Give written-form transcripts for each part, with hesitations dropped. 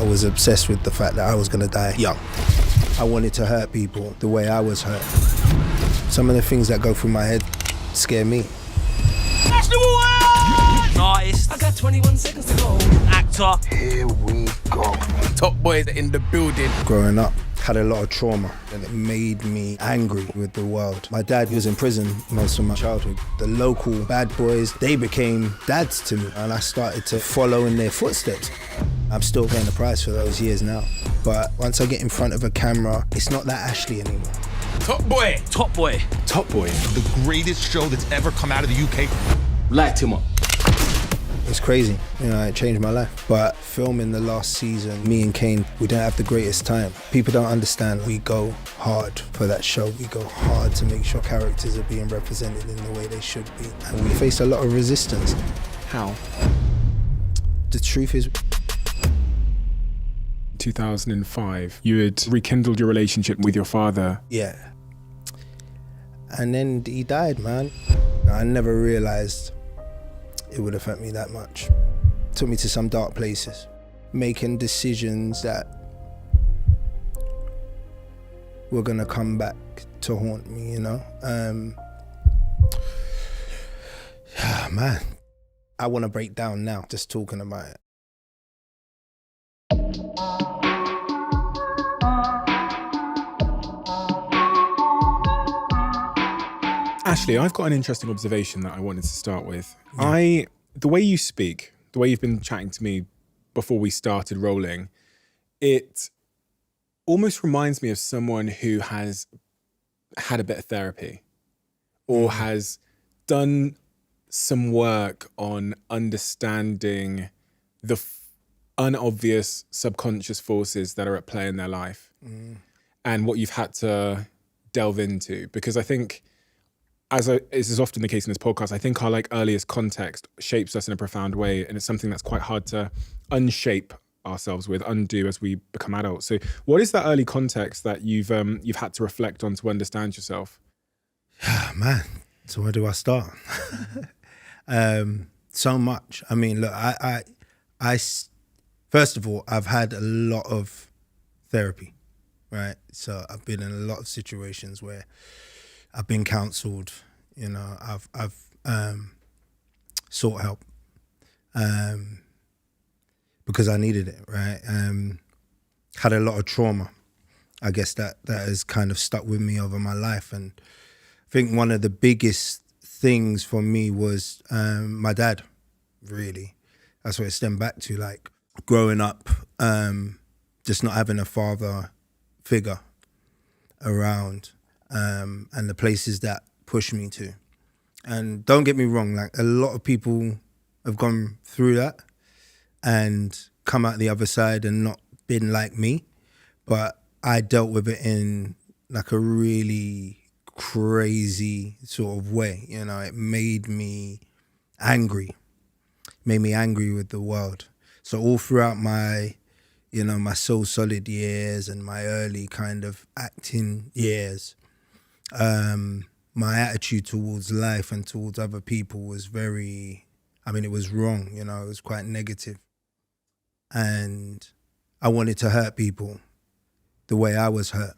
I was obsessed with the fact that I was gonna die young. I wanted to hurt people the way I was hurt. Some of the things that go through my head scare me. An artist. I got 21 seconds to go. Actor. Here we go. Top boys in the building. Growing up, had a lot of trauma and it made me angry with the world. My dad was in prison most of my childhood. The local bad boys, they became dads to me and I started to follow in their footsteps. I'm still paying the price for those years now. But once I get in front of a camera, it's not that Ashley anymore. Top boy. Top boy. Top boy. The greatest show that's ever come out of the UK. Light him up. It's crazy, you know, it changed my life. But filming the last season, me and Kane, we didn't have the greatest time. People don't understand, we go hard for that show. We go hard to make sure characters are being represented in the way they should be. And we faced a lot of resistance. How? The truth is, 2005, you had rekindled your relationship with your father. yeah. And then he died, man. I never realized it would affect me that much. Took me to some dark places, making decisions that were gonna come back to haunt me, you know? Man, I wanna break down now, just talking about it. Ashley, I've got an interesting observation that I wanted to start with. The way you speak, the way you've been chatting to me before we started rolling, it almost reminds me of someone who has had a bit of therapy or has done some work on understanding the unobvious subconscious forces that are at play in their life and what you've had to delve into. Because I think, as is often the case in this podcast, I think our earliest context shapes us in a profound way, and it's something that's quite hard to unshape ourselves with, undo as we become adults. So, what is that early context that you've had to reflect on to understand yourself? Man, so where do I start? So much. I mean, look, I first of all, I've had a lot of therapy, right? So I've been in a lot of situations where I've been counseled, you know, I've sought help because I needed it, right? Had a lot of trauma. I guess that has kind of stuck with me over my life. And I think one of the biggest things for me was my dad, really. That's what it stemmed back to, growing up, just not having a father figure around. And the places that push me to. And don't get me wrong, a lot of people have gone through that and come out the other side and not been like me, but I dealt with it in a really crazy sort of way. You know, it made me angry with the world. So all throughout my Soul Solid years and my early kind of acting years, my attitude towards life and towards other people was it was wrong, you know, it was quite negative. And I wanted to hurt people the way I was hurt.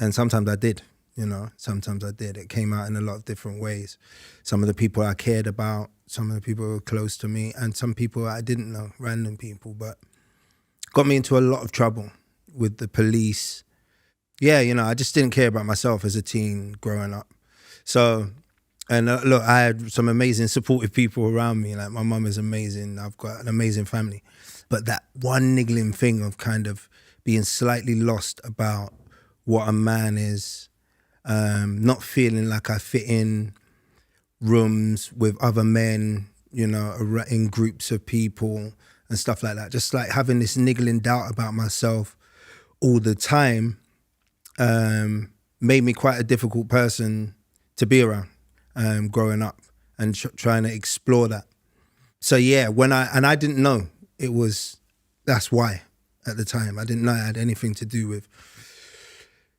And sometimes I did, you know, It came out in a lot of different ways. Some of the people I cared about, some of the people who were close to me, and some people I didn't know, random people, but got me into a lot of trouble with the police. Yeah, you know, I just didn't care about myself as a teen growing up. So, and look, I had some amazing supportive people around me. My mum is amazing. I've got an amazing family. But that one niggling thing of kind of being slightly lost about what a man is, not feeling like I fit in rooms with other men, you know, in groups of people and stuff like that. Just having this niggling doubt about myself all the time, made me quite a difficult person to be around growing up and trying to explore that. So yeah, I didn't know that's why at the time. I didn't know it had anything to do with,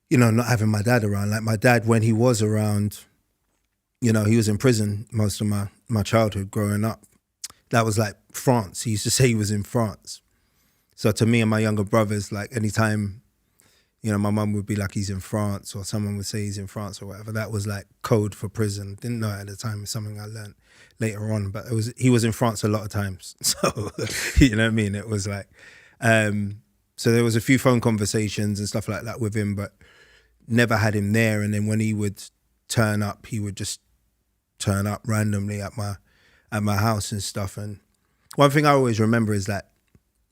you know, not having my dad around. My dad, when he was around, you know, he was in prison most of my childhood growing up. That was France. He used to say he was in France. So to me and my younger brothers, like anytime, you know, my mum would be like, he's in France, or someone would say he's in France or whatever, that was like code for prison. Didn't know it at the time. It's something I learned later on, but he was in France a lot of times. So, you know what I mean? It was like, so there was a few phone conversations and stuff like that with him, but never had him there. And then when he would turn up, he would just turn up randomly at my house and stuff. And one thing I always remember is that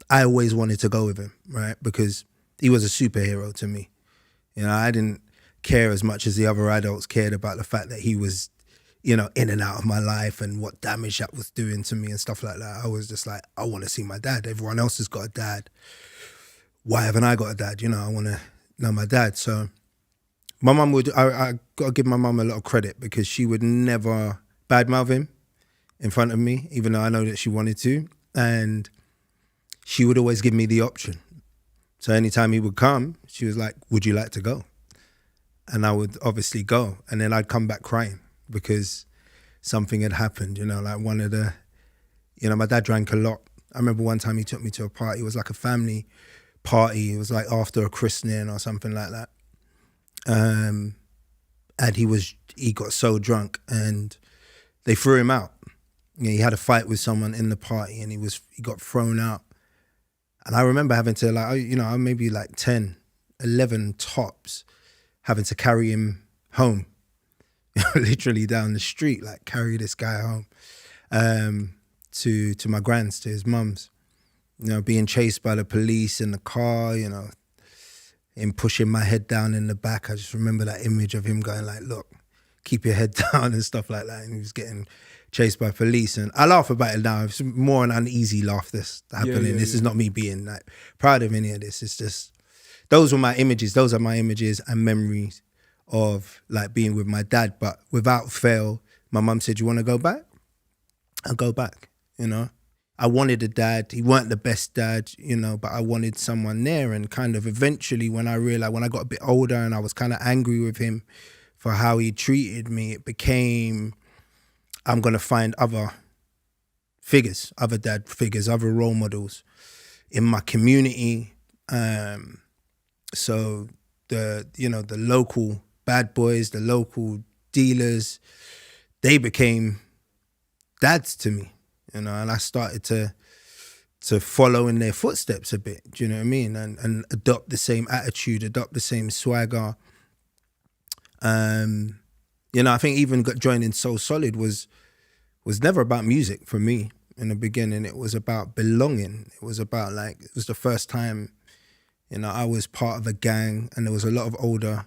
I always wanted to go with him, right? Because he was a superhero to me. You know, I didn't care as much as the other adults cared about the fact that he was, you know, in and out of my life and what damage that was doing to me and stuff like that. I was just like, I want to see my dad. Everyone else has got a dad. Why haven't I got a dad? You know, I want to know my dad. So my mum would, I got to give my mum a lot of credit, because she would never badmouth him in front of me, even though I know that she wanted to. And she would always give me the option. So anytime he would come, she was like, would you like to go? And I would obviously go. And then I'd come back crying because something had happened, you know, like one of the, you know, my dad drank a lot. I remember one time he took me to a party. It was like a family party. It was like after a christening or something like that. And he got so drunk and they threw him out. You know, he had a fight with someone in the party and he got thrown out. And I remember having to, like, you know, maybe like 10, 11 tops, having to carry him home, literally down the street, like carry this guy home to my grand's, to his mum's. You know, being chased by the police in the car, you know, him pushing my head down in the back. I just remember that image of him going like, look, keep your head down and stuff like that. And he was getting chased by police. And I laugh about it now. It's more an uneasy laugh that's happening. This is not me being like proud of any of this. It's just, those were my images. Those are my images and memories of like being with my dad. But without fail, my mum said, you want to go back? I'll go back, you know. I wanted a dad. He weren't the best dad, you know, but I wanted someone there. And kind of eventually when I realized, when I got a bit older and I was kind of angry with him for how he treated me, it became, I'm going to find other figures, other dad figures, other role models in my community. So the, you know, the local bad boys, the local dealers, they became dads to me. You know, and I started to follow in their footsteps a bit, do you know what I mean? And adopt the same attitude, adopt the same swagger. You know, I think even joining So Solid was never about music for me in the beginning. It was about belonging. It was about like, it was the first time, you know, I was part of a gang and there was a lot of older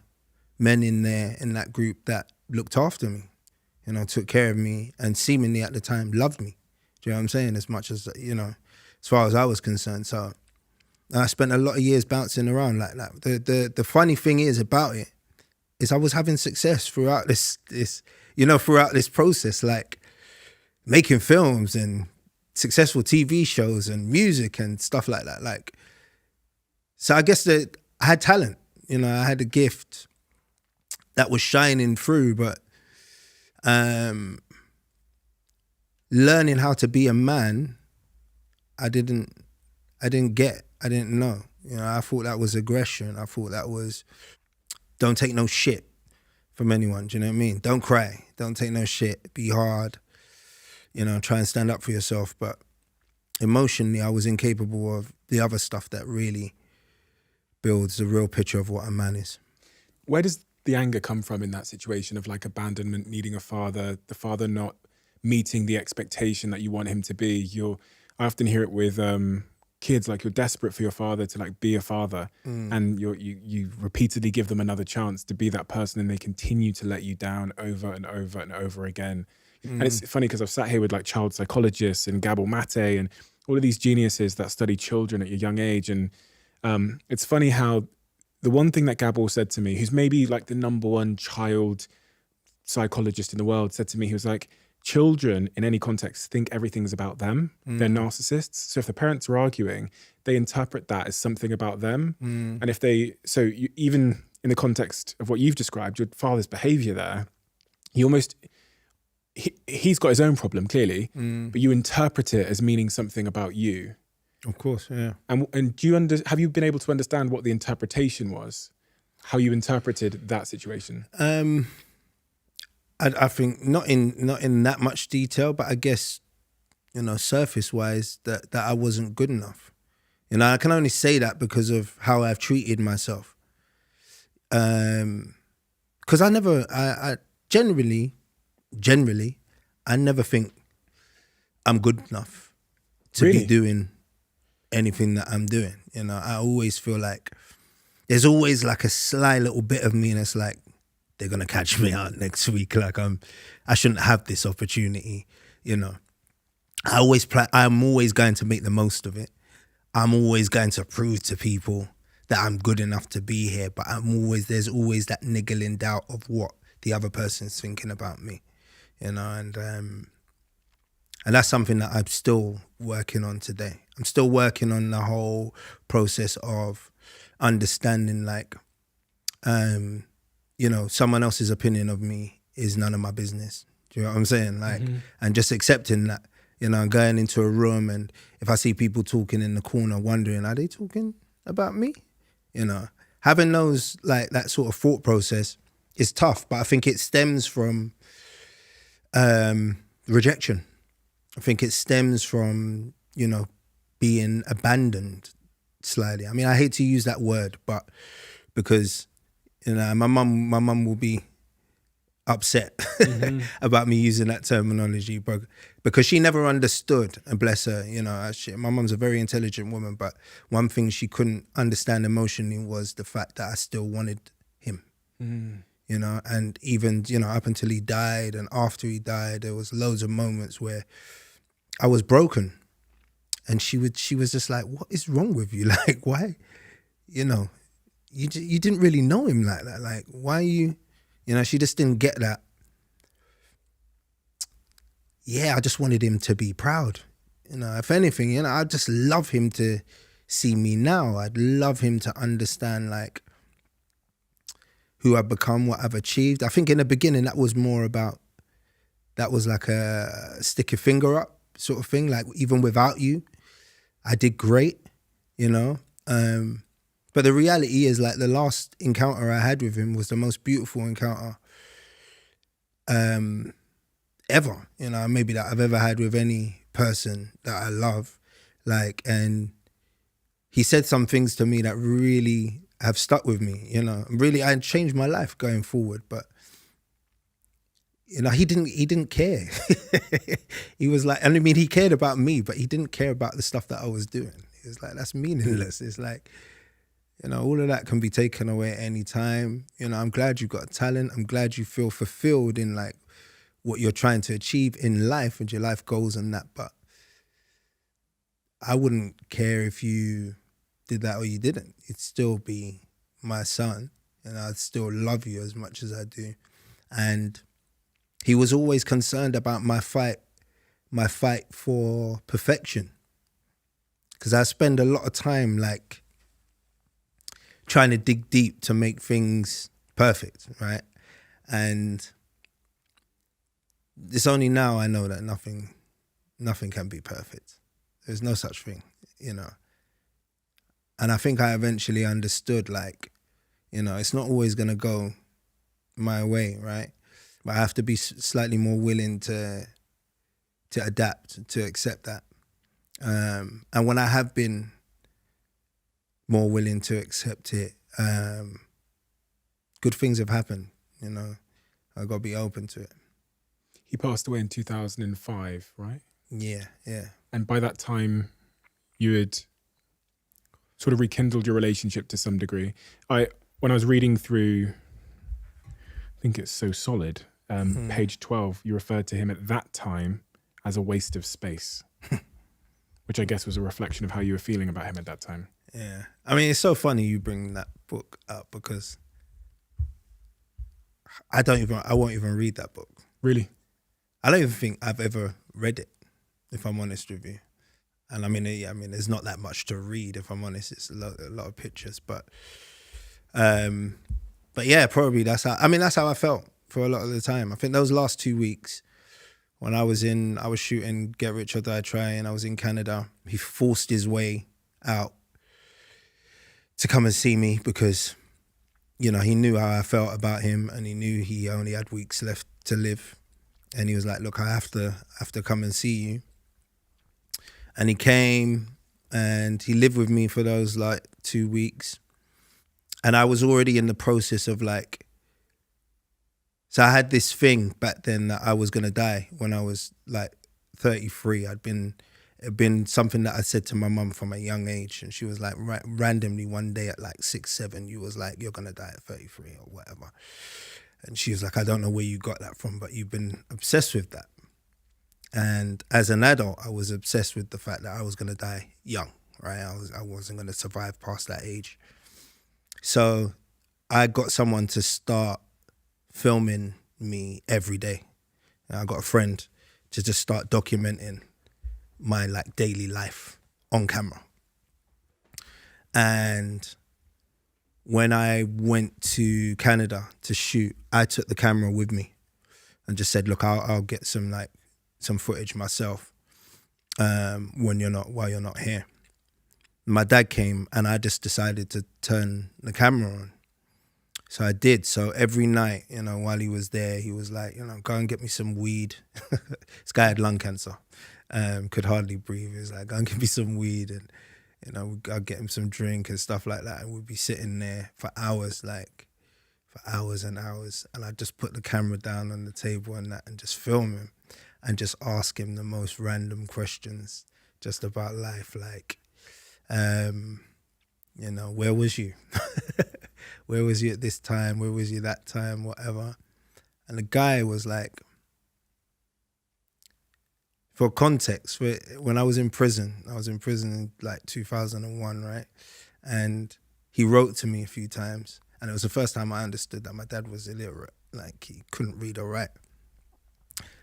men in there in that group that looked after me, you know, took care of me and seemingly at the time loved me. Do you know what I'm saying? As much as, you know, as far as I was concerned. So I spent a lot of years bouncing around like that. The funny thing is about it is I was having success throughout this, you know, throughout this process, like making films and successful TV shows and music and stuff like that. Like, so I guess that I had talent, you know, I had a gift that was shining through, but learning how to be a man, I didn't know. You know, I thought that was aggression. I thought that was, don't take no shit from anyone. Do you know what I mean? Don't cry. Don't take no shit. Be hard. You know, try and stand up for yourself. But emotionally, I was incapable of the other stuff that really builds the real picture of what a man is. Where does the anger come from in that situation of like abandonment, needing a father, the father not meeting the expectation that you want him to be? I often hear it with kids, like you're desperate for your father to like be a father, and you repeatedly give them another chance to be that person, and they continue to let you down over and over and over again. And it's funny because I've sat here with like child psychologists and Gabor Mate and all of these geniuses that study children at a young age, and it's funny how the one thing that Gabor said to me, who's maybe like the number one child psychologist in the world, said to me, he was like, children in any context think everything's about them. They're narcissists. So if the parents are arguing, they interpret that as something about them. And if they, so you, even in the context of what you've described, your father's behavior there, you almost, he's got his own problem clearly, but you interpret it as meaning something about you. Of course, yeah. And have you been able to understand what the interpretation was? How you interpreted that situation? I think not in that much detail, but I guess, surface wise that I wasn't good enough. I can only say that because of how I've treated myself. Because I generally, I never think I'm good enough to Really? be doing anything that I'm doing. I always feel like there's always like a sly little bit of me, and it's like they're gonna catch me out next week. Like I shouldn't have this opportunity. I'm always going to make the most of it. I'm always going to prove to people that I'm good enough to be here, but there's always that niggling doubt of what the other person's thinking about me, and that's something that I'm still working on today. I'm still working on the whole process of understanding, like, someone else's opinion of me is none of my business. Do you know what I'm saying? Like, and just accepting that, going into a room, and if I see people talking in the corner, wondering, are they talking about me? Having those, like, that sort of thought process is tough, but I think it stems from rejection. I think it stems from, being abandoned slightly. I mean, I hate to use that word, but because, my mum will be upset about me using that terminology, but because she never understood, and bless her, my mum's a very intelligent woman, but one thing she couldn't understand emotionally was the fact that I still wanted him. And even, up until he died and after he died, there was loads of moments where I was broken, and she was just like, what is wrong with you? Like, why, you didn't really know him like that. Like, why are you, she just didn't get that. Yeah, I just wanted him to be proud. If anything, I'd just love him to see me now. I'd love him to understand, like, who I've become, what I've achieved. I think in the beginning that was like a stick your finger up sort of thing. Like, even without you, I did great, But the reality is, like, the last encounter I had with him was the most beautiful encounter ever, maybe that I've ever had with any person that I love. Like, and he said some things to me that really have stuck with me, really, I changed my life going forward. But he didn't care. He was like, I mean, he cared about me, but he didn't care about the stuff that I was doing. He was like, that's meaningless. It's like, all of that can be taken away at any time. I'm glad you got talent. I'm glad you feel fulfilled in, like, what you're trying to achieve in life and your life goals and that. But I wouldn't care if you did that or you didn't. It'd still be my son, and I'd still love you as much as I do. And he was always concerned about my fight for perfection. Because I spend a lot of time, like, trying to dig deep to make things perfect, right? And it's only now I know that nothing can be perfect. There's no such thing, And I think I eventually understood, like, it's not always going to go my way, right? But I have to be slightly more willing to adapt, to accept that. And when I have been more willing to accept it, good things have happened, I got to be open to it. He passed away in 2005, right? Yeah. And by that time, you had sort of rekindled your relationship to some degree. When I was reading through, I think it's So Solid, page 12, you referred to him at that time as a waste of space, which I guess was a reflection of how you were feeling about him at that time. Yeah. I mean, it's so funny you bring that book up, because I won't even read that book. Really? I don't even think I've ever read it, if I'm honest with you. And I mean, there's not that much to read, if I'm honest. It's a lot of pictures, but yeah, probably that's how I felt for a lot of the time. I think those last 2 weeks when I was shooting Get Rich or Die Trying. I was in Canada. He forced his way out to come and see me because, you know, he knew how I felt about him and he knew he only had weeks left to live. And he was like, look, I have to come and see you. And he came and he lived with me for those like 2 weeks. And I was already in the process of like, so I had this thing back then that I was going to die when I was like 33. It'd been something that I said to my mum from a young age. And she was like, randomly one day at like 6, 7, you was like, you're going to die at 33 or whatever. And she was like, I don't know where you got that from, but you've been obsessed with that. And as an adult, I was obsessed with the fact that I was going to die young, right? I wasn't going to survive past that age. So I got someone to start filming me every day. And I got a friend to just start documenting my like daily life on camera. And when I went to Canada to shoot, I took the camera with me and just said, look, I'll get some footage myself while you're not here. My dad came and I just decided to turn the camera on. So I did. So every night, you know, while he was there, he was like, you know, go and get me some weed. This guy had lung cancer, could hardly breathe. He was like, go and get me some weed. And, you know, I'd get him some drink and stuff like that. And we'd be sitting there for hours and hours. And I'd just put the camera down on the table and that and just film him and just ask him the most random questions just about life. Like, you know, where was you? Where was you at this time? Where was you that time? Whatever. And the guy was like, for context, when I was in prison in like 2001, right? And he wrote to me a few times. And it was the first time I understood that my dad was illiterate. Like he couldn't read or write.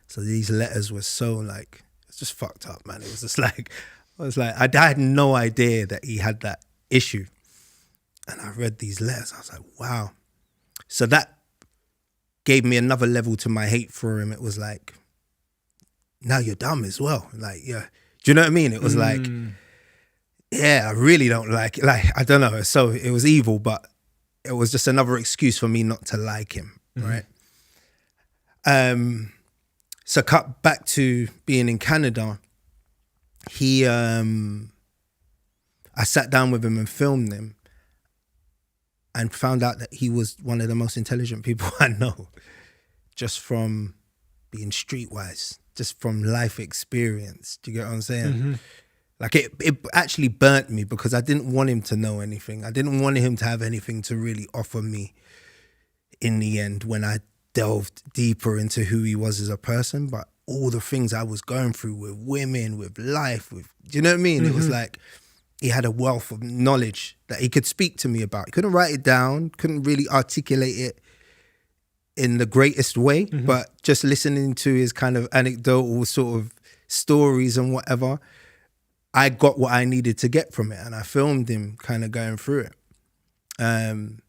So these letters were so like, it's just fucked up, man. It was just like, I had no idea that he had that issue. And I read these letters. I was like, wow. So that gave me another level to my hate for him. It was like, now you're dumb as well. Like, yeah. Do you know what I mean? It was like, yeah, I really don't like it. Like, I don't know. So it was evil, but it was just another excuse for me not to like him, right? So cut back to being in Canada. I sat down with him and filmed him and found out that he was one of the most intelligent people I know, just from being streetwise, just from life experience. Do you get what I'm saying? Mm-hmm. Like it actually burnt me because I didn't want him to know anything. I didn't want him to have anything to really offer me in the end when I delved deeper into who he was as a person, but all the things I was going through with women, with life, do you know what I mean? Mm-hmm. It was like, he had a wealth of knowledge that he could speak to me about. He couldn't write it down, couldn't really articulate it in the greatest way, but just listening to his kind of anecdotal sort of stories and whatever, I got what I needed to get from it. And I filmed him kind of going through it.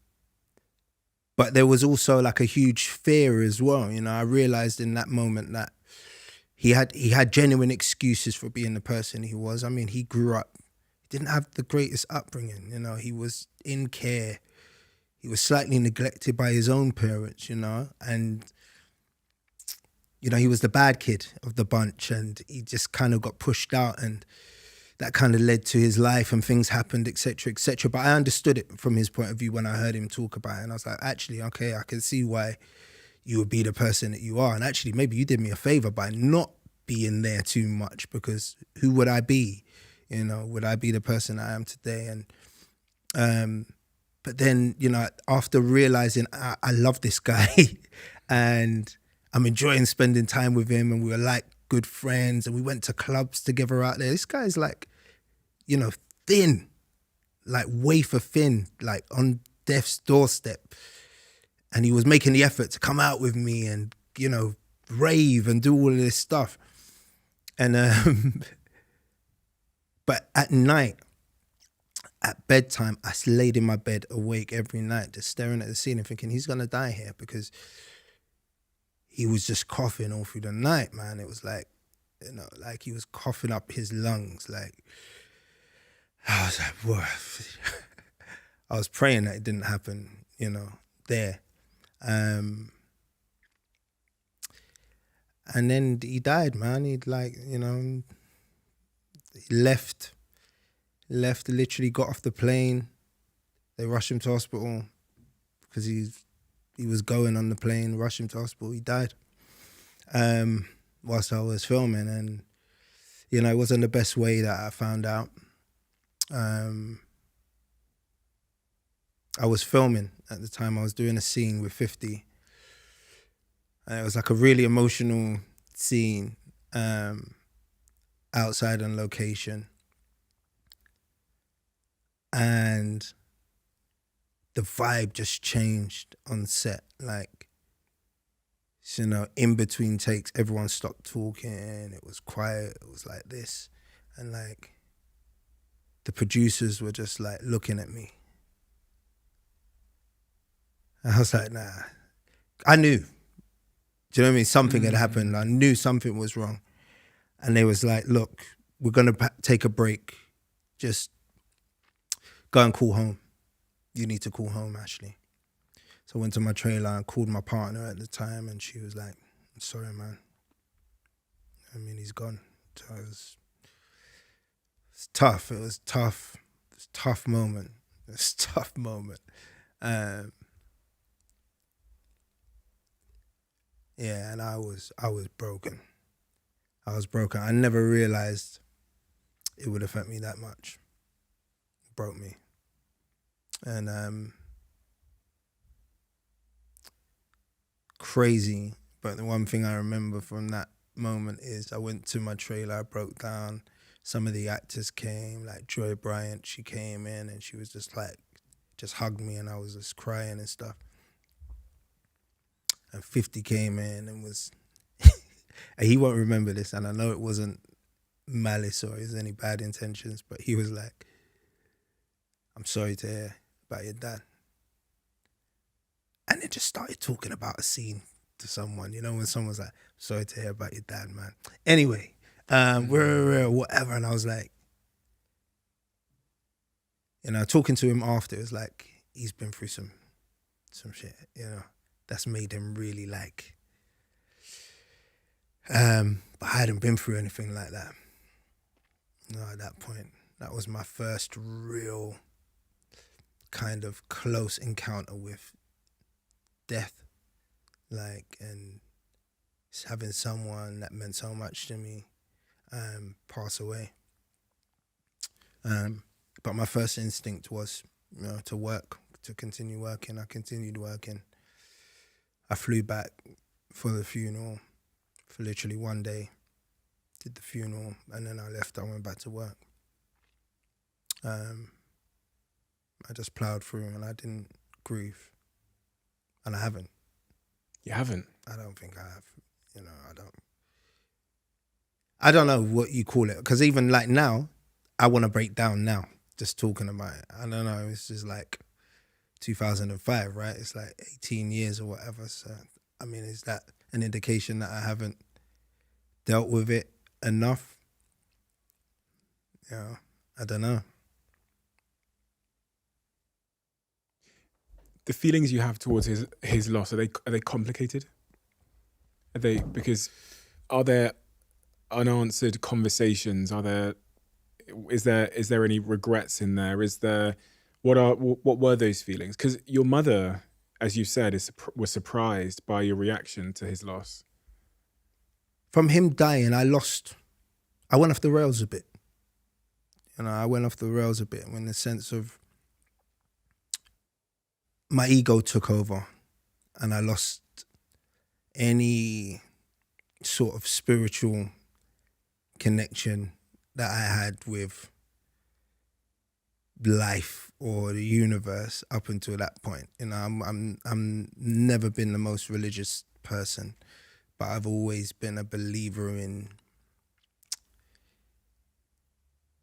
But there was also like a huge fear as well. You know, I realized in that moment that he had genuine excuses for being the person he was. I mean, he grew up, didn't have the greatest upbringing, you know, he was in care. He was slightly neglected by his own parents, you know, and, you know, he was the bad kid of the bunch and he just kind of got pushed out and that kind of led to his life and things happened, et cetera, et cetera. But I understood it from his point of view when I heard him talk about it. And I was like, actually, okay, I can see why you would be the person that you are. And actually, maybe you did me a favor by not being there too much because who would I be? You know, would I be the person I am today? And but then, you know, after realizing I love this guy and I'm enjoying spending time with him and we were like good friends and we went to clubs together out there. This guy's like, you know, thin, like wafer thin, like on death's doorstep. And he was making the effort to come out with me and, you know, rave and do all of this stuff. And but at night, at bedtime, I laid in my bed awake every night, just staring at the ceiling, thinking he's gonna die here because he was just coughing all through the night, man. It was like, you know, like he was coughing up his lungs. Like, I was like, whoa. I was praying that it didn't happen, you know, there. And then he died, man. He'd like, you know, he left, literally got off the plane. They rushed him to hospital because he was going on the plane, rushed him to hospital. He died whilst I was filming. And, you know, it wasn't the best way that I found out. I was filming at the time. I was doing a scene with 50. And it was like a really emotional scene outside on location. And the vibe just changed on set. Like, you know, in between takes, everyone stopped talking. It was quiet. It was like this. And like, the producers were just like looking at me. And I was like, nah. I knew. Do you know what I mean? Something had happened. I knew something was wrong. And they was like, look, we're going to take a break. Just go and call home. You need to call home, Ashley. So I went to my trailer and called my partner at the time, and she was like, I'm sorry, man. I mean, he's gone. So it's tough. It was tough. It was a tough moment. It was a tough moment. Yeah, and I was broken. I was broken. I never realized it would affect me that much. It broke me. And crazy, but the one thing I remember from that moment is I went to my trailer, I broke down. Some of the actors came, like Joy Bryant, she came in and she was just like, just hugged me, and I was just crying and stuff. And 50 came in and was, and he won't remember this, and I know it wasn't malice or there's any bad intentions, but he was like, I'm sorry to hear about your dad. And they just started talking about a scene to someone, you know, when someone's like, sorry to hear about your dad, man. Anyway, whatever. And I was like, you know, talking to him after, it was like, he's been through some shit, you know, that's made him really like, but I hadn't been through anything like that. No, at that point, that was my first real kind of close encounter with death, like, and having someone that meant so much to me pass away. But my first instinct was, you know, to work, to continue working. I continued working. I flew back for the funeral for literally one day, did the funeral, and then I left. I went back to work. I just plowed through and I didn't grieve. And I haven't. You haven't? I don't think I have. You know, I don't know what you call it. Because even like now, I want to break down now, just talking about it. I don't know, it's just like 2005, right? It's like 18 years or whatever. So, I mean, is that an indication that I haven't dealt with it enough? You know, I don't know. The feelings you have towards his loss, are they complicated? Are there unanswered conversations? Is there any regrets in there? What were those feelings? Because your mother, as you said, was surprised by your reaction to his loss. From him dying, I went off the rails a bit. You know, I went off the rails a bit in the sense of my ego took over and I lost any sort of spiritual connection that I had with life or the universe up until that point. You know, I'm never been the most religious person, but I've always been a believer in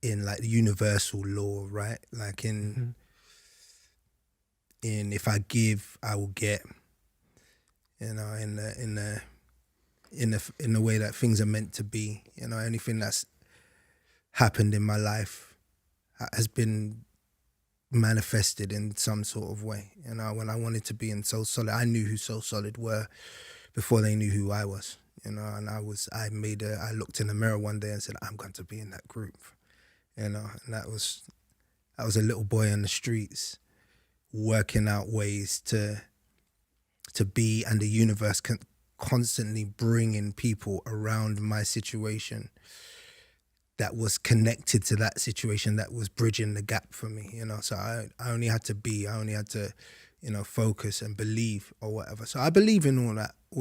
like the universal law, right? Like in if I give, I will get. You know, in the in the way that things are meant to be. You know, anything that's happened in my life has been manifested in some sort of way. You know, when I wanted to be in Soul Solid, I knew who Soul Solid were before they knew who I was. You know, and I looked in the mirror one day and said, I'm going to be in that group. You know, and I was a little boy on the streets working out ways to be, and the universe constantly bringing people around my situation that was connected to that situation, that was bridging the gap for me, you know. So I only had to, you know, focus and believe or whatever. So I believe in all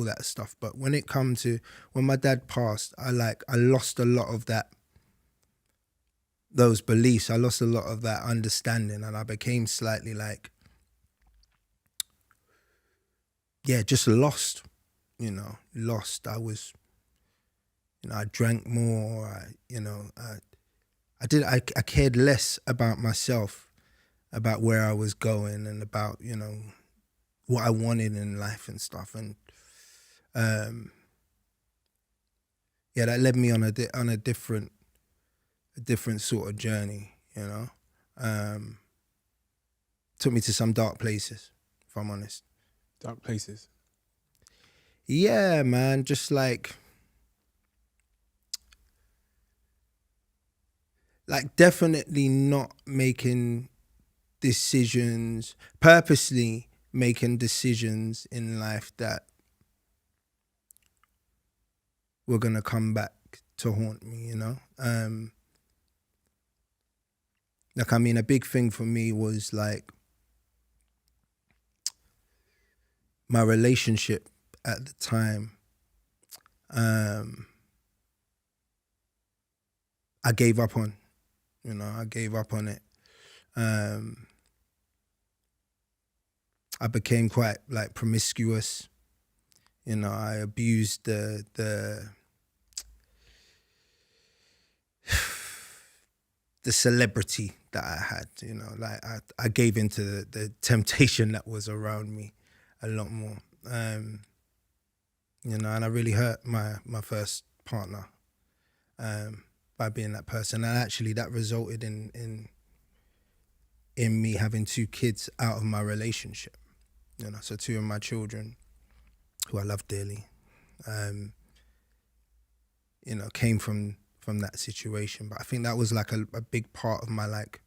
that stuff. But when it come to when my dad passed, I lost a lot of those beliefs. I lost a lot of that understanding, and I became slightly like, just lost, you know, lost. I was, you know, I drank more, I cared less about myself, about where I was going and about, you know, what I wanted in life and stuff. And that led me on a different sort of journey, you know. Took me to some dark places, if I'm honest. Dark places? Yeah, man, just like definitely not making decisions, purposely making decisions in life that were gonna come back to haunt me, you know? Like, I mean, a big thing for me was like my relationship at the time. I gave up on, you know, I gave up on it. I became quite like promiscuous. You know, I abused the celebrity that I had, you know, like I gave into the temptation that was around me a lot more. You know, and I really hurt my first partner by being that person. And actually that resulted in me having 2 kids out of my relationship. You know, so 2 of my children, who I love dearly, you know, came from that situation. But I think that was like a big part of my, like,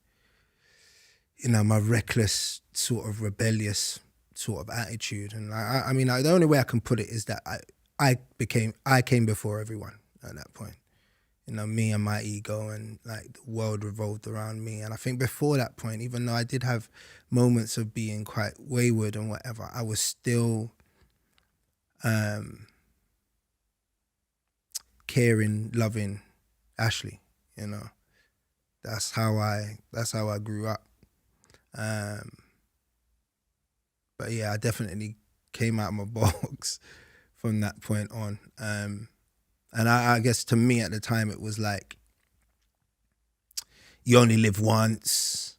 you know, my reckless sort of rebellious sort of attitude. And I mean, the only way I can put it is that I came before everyone at that point. You know, me and my ego, and like the world revolved around me. And I think before that point, even though I did have moments of being quite wayward and whatever, I was still caring, loving Ashley. You know, that's how I grew up. But yeah, I definitely came out of my box from that point on. And I guess to me at the time, it was like, you only live once.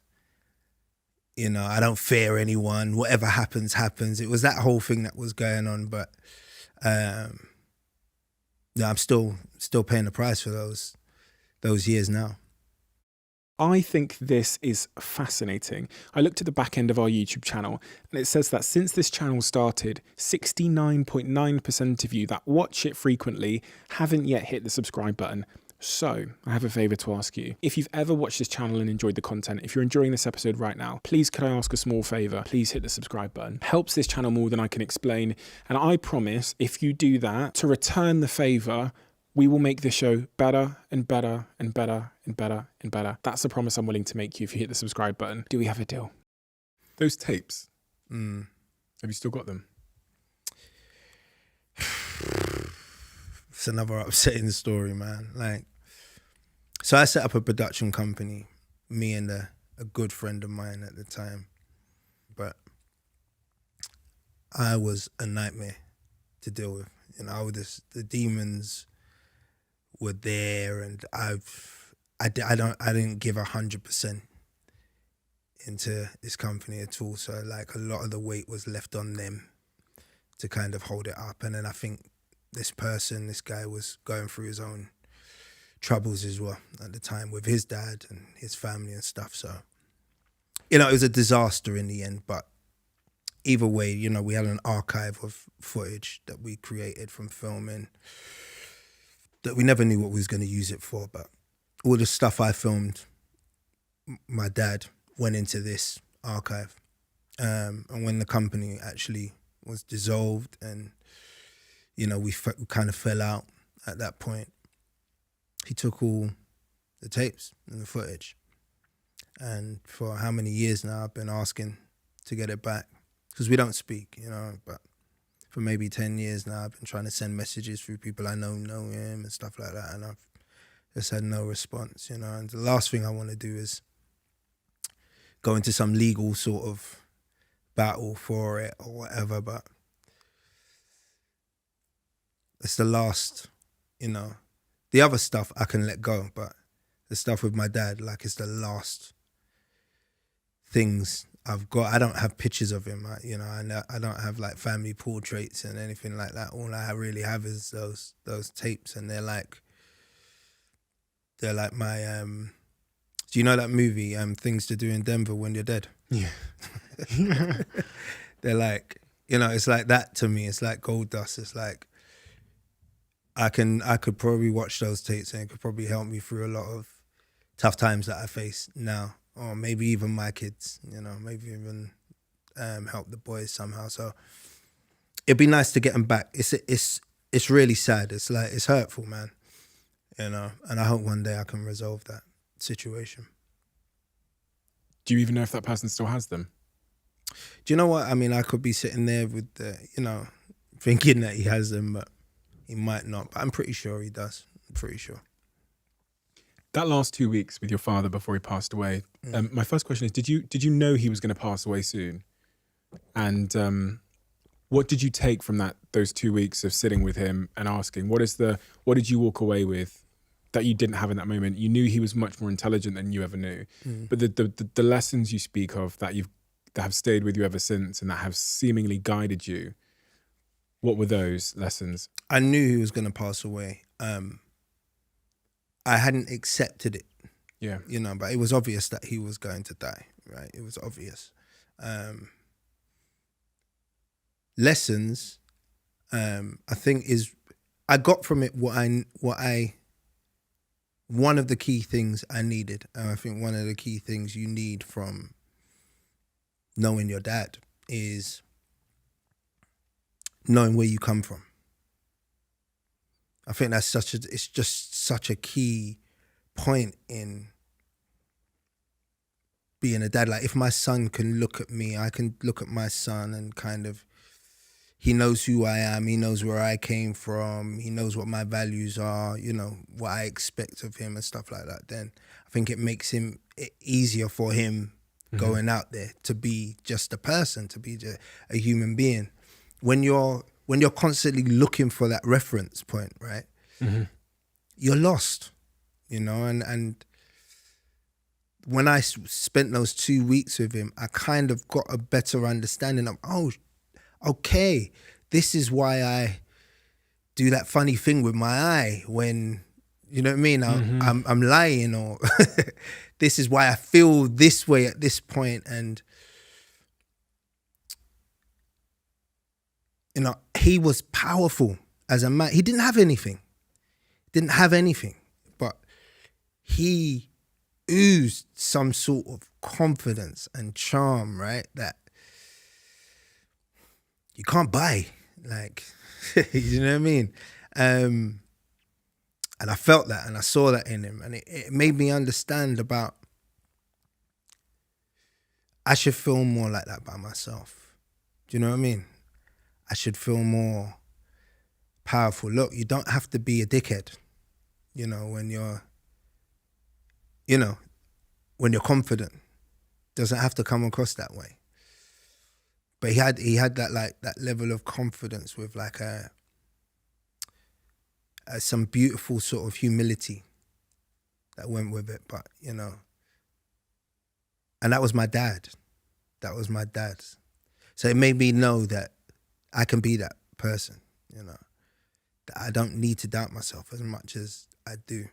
You know, I don't fear anyone. Whatever happens, happens. It was that whole thing that was going on. But yeah, I'm still paying the price for those years now. I think this is fascinating. I looked at the back end of our YouTube channel, and it says that since this channel started, 69.9% of you that watch it frequently haven't yet hit the subscribe button. So I have a favor to ask you. If you've ever watched this channel and enjoyed the content, if you're enjoying this episode right now, please could I ask a small favor? Please hit the subscribe button. Helps this channel more than I can explain. And I promise, if you do that, to return the favor, we will make this show better and better and better and better and better. That's a promise I'm willing to make you if you hit the subscribe button. Do we have a deal? Those tapes, have you still got them? It's another upsetting story, man. Like, so I set up a production company, me and a good friend of mine at the time. But I was a nightmare to deal with. You know, the demons were there, and I didn't give 100% into this company at all. So like a lot of the weight was left on them to kind of hold it up. And then I think this person, this guy was going through his own troubles as well at the time with his dad and his family and stuff. So, you know, it was a disaster in the end, but either way, you know, we had an archive of footage that we created from filming that we never knew what we was going to use it for, but all the stuff I filmed, my dad went into this archive. And when the company actually was dissolved and, you know, we kind of fell out at that point, he took all the tapes and the footage. And for how many years now I've been asking to get it back, because we don't speak, you know, but for maybe 10 years now I've been trying to send messages through people I know him and stuff like that, and I've just had no response, you know. And the last thing I want to do is go into some legal sort of battle for it or whatever, but it's the last, you know. The other stuff I can let go, but the stuff with my dad, like, it's the last things I've got. I don't have pictures of him, you know. I don't have like family portraits and anything like that. All I really have is those tapes, and they're like my do you know that movie Things to Do in Denver When You're Dead? Yeah. They're like, you know, it's like that to me. It's like gold dust. It's like I could probably watch those tapes and it could probably help me through a lot of tough times that I face now, or maybe even my kids, you know, maybe even help the boys somehow. So it'd be nice to get them back. It's really sad. It's like, it's hurtful, man, you know, and I hope one day I can resolve that situation. Do you even know if that person still has them? Do you know what? I mean, I could be sitting there with the, you know, thinking that he has them, but he might not. But I'm pretty sure he does. I'm pretty sure. That last 2 weeks with your father before he passed away, my first question is, did you know he was going to pass away soon? And what did you take from those 2 weeks of sitting with him and asking, what did you walk away with that you didn't have in that moment? You knew he was much more intelligent than you ever knew. But the lessons you speak of that have stayed with you ever since and that have seemingly guided you, what were those lessons? I knew he was going to pass away. I hadn't accepted it. Yeah. You know, but it was obvious that he was going to die, right? It was obvious. Lessons, I think I got from it one of the key things I needed. And I think one of the key things you need from knowing your dad is knowing where you come from. I think that's it's just such a key point in being a dad. Like, if my son can look at me, I can look at my son and kind of, he knows who I am, he knows where I came from, he knows what my values are, you know, what I expect of him and stuff like that, then I think it makes it easier for him going out there to be just a person, to be a human being. When you're constantly looking for that reference point, right? You're lost, you know. And when I spent those 2 weeks with him, I kind of got a better understanding of, oh, okay, this is why I do that funny thing with my eye when, you know what I mean? I'm lying, or this is why I feel this way at this point. And you know, he was powerful as a man. He didn't have anything. But he oozed some sort of confidence and charm, right? That you can't buy. Like, you know what I mean? And I felt that and I saw that in him. And it made me understand about, I should feel more like that by myself. Do you know what I mean? I should feel more powerful. Look, you don't have to be a dickhead, you know, when you're confident. Doesn't have to come across that way. But he had that, like, that level of confidence with like some beautiful sort of humility that went with it. But, you know, and that was my dad. So it made me know that I can be that person, you know. that I don't need to doubt myself as much as I do.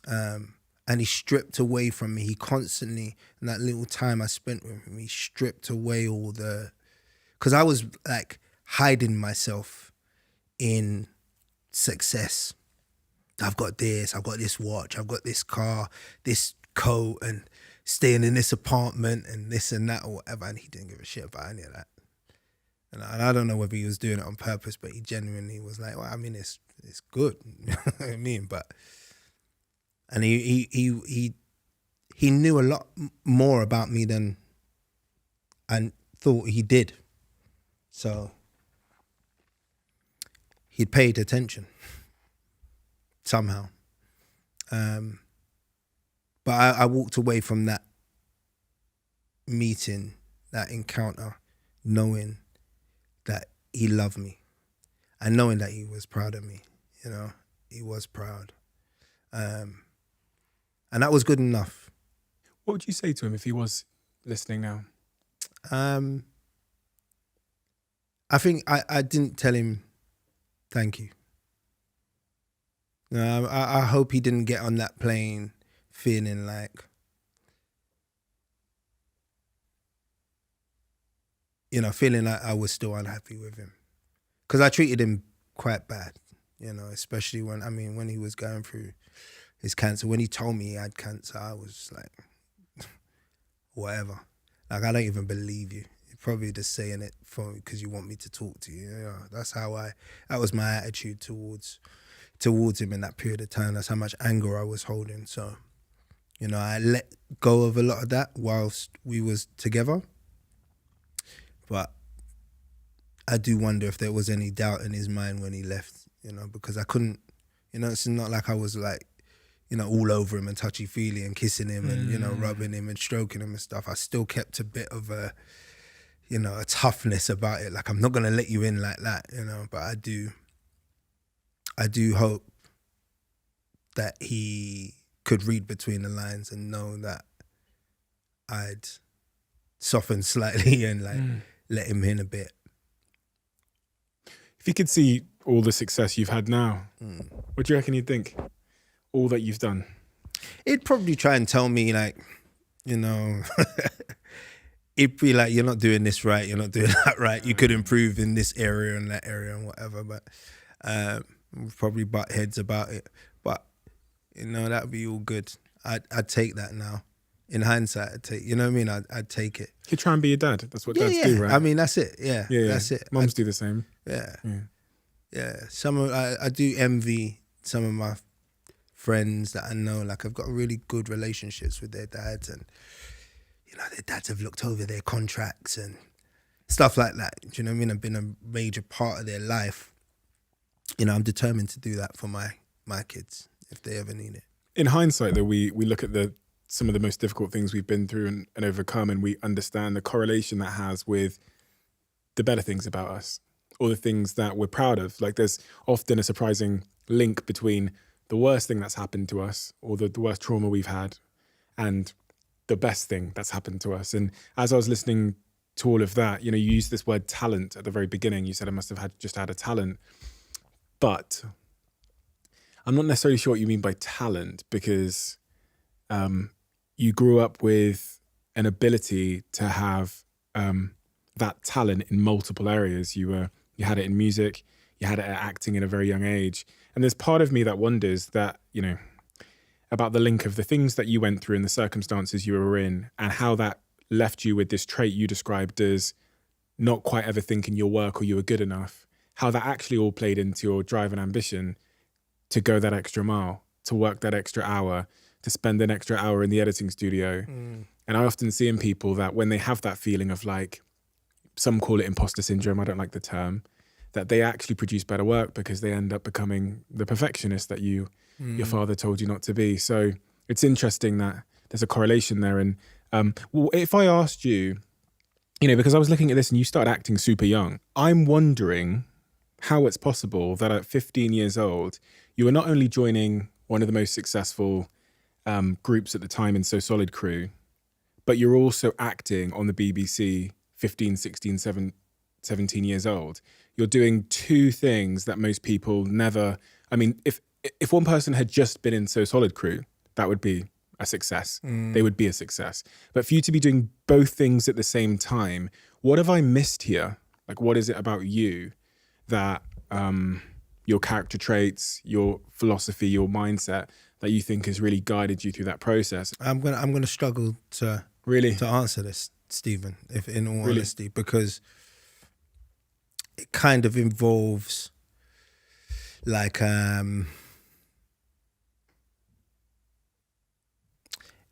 And he stripped away from me. He constantly, in that little time I spent with him, he stripped away all the, because I was like hiding myself in success. I've got this, I've got this watch, I've got this car, this coat, and staying in this apartment and this and that or whatever. And he didn't give a shit about any of that. And I don't know whether he was doing it on purpose, but he genuinely was like, well, I mean, it's good. You know what I mean? But, and he knew a lot more about me than I thought he did. So he'd paid attention somehow. But I walked away from that meeting, that encounter, knowing that he loved me and knowing that he was proud of me. You know, he was proud. And that was good enough. What would you say to him if he was listening now? I think I didn't tell him thank you. No, I hope he didn't get on that plane feeling like, you know, feeling like I was still unhappy with him. Because I treated him quite bad, you know, especially when he was going through his cancer. When he told me he had cancer, I was like, whatever. Like, I don't even believe you. You're probably just saying it because you want me to talk to you. You know, that was my attitude towards him in that period of time. That's how much anger I was holding. So, you know, I let go of a lot of that whilst we was together. But I do wonder if there was any doubt in his mind when he left, you know, because I couldn't, you know, it's not like I was like, you know, all over him and touchy-feely and kissing him and, you know, rubbing him and stroking him and stuff. I still kept a bit of a, you know, a toughness about it. Like, I'm not going to let you in like that, you know, but I do hope that he could read between the lines and know that I'd softened slightly and like let him in a bit. If you could see all the success you've had now, what do you reckon he'd think? All that you've done? He'd probably try and tell me, like, you know, he'd be like, you're not doing this right, you're not doing that right, you could improve in this area and that area and whatever, but we'll probably butt heads about it. But, you know, that'd be all good. I'd take that now. In hindsight, you know what I mean? I'd take it. He'd try and be your dad. That's what dads do, right? I mean, that's it. Yeah. That's it. Mums do the same. Yeah. I do envy some of my friends that I know. Like, I've got really good relationships with their dads, and you know, their dads have looked over their contracts and stuff like that. Do you know what I mean? I've been a major part of their life. You know, I'm determined to do that for my kids if they ever need it. In hindsight, though, we look at some of the most difficult things we've been through and overcome, and we understand the correlation that has with the better things about us, or the things that we're proud of. Like, there's often a surprising link between the worst thing that's happened to us, or the worst trauma we've had, and the best thing that's happened to us. And as I was listening to all of that, you know, you used this word talent at the very beginning. You said I must have just had a talent. But I'm not necessarily sure what you mean by talent, because you grew up with an ability to have that talent in multiple areas. You had it in music, you had it at acting at a very young age. And there's part of me that wonders that, you know, about the link of the things that you went through and the circumstances you were in, and how that left you with this trait you described as not quite ever thinking your work or you were good enough, how that actually all played into your drive and ambition to go that extra mile, to work that extra hour, to spend an extra hour in the editing studio. And I often see in people that when they have that feeling of, like, some call it imposter syndrome, I don't like the term, that they actually produce better work because they end up becoming the perfectionist that your father told you not to be. So it's interesting that there's a correlation there. And well, if I asked you, you know, because I was looking at this and you started acting super young, I'm wondering how it's possible that at 15 years old, you were not only joining one of the most successful groups at the time in So Solid Crew, but you're also acting on the BBC 15, 16, 17 years old, you're doing two things that most people never. I mean, if one person had just been in So Solid Crew, that would be a success. They would be a success. But for you to be doing both things at the same time, what have I missed here? Like, what is it about you that your character traits, your philosophy, your mindset that you think has really guided you through that process? I'm gonna struggle to answer this, Stephen, if in all honesty, because it kind of involves like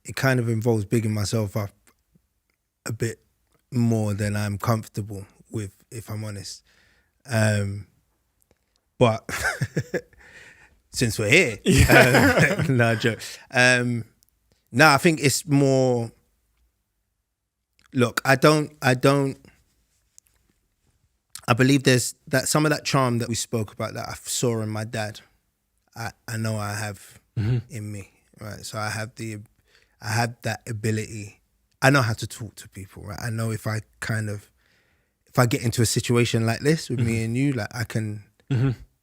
it kind of involves bigging myself up a bit more than I'm comfortable with, if I'm honest. But since we're here, no joke. No, I think it's more. Look, I believe there's that some of that charm that we spoke about that I saw in my dad. I know I have in me, right? So I have that ability. I know how to talk to people, right? I know if I get into a situation like this with me and you, like I can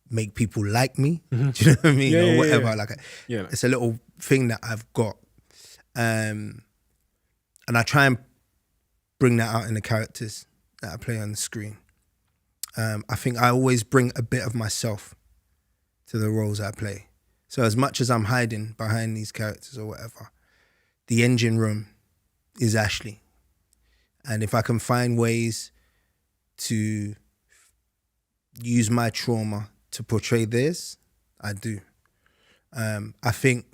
make people like me. Do you know what I mean? Or whatever. Like it's a little thing that I've got. And I try and bring that out in the characters that I play on the screen. I think I always bring a bit of myself to the roles I play. So as much as I'm hiding behind these characters or whatever, the engine room is Ashley. And if I can find ways to use my trauma to portray theirs, I do. I think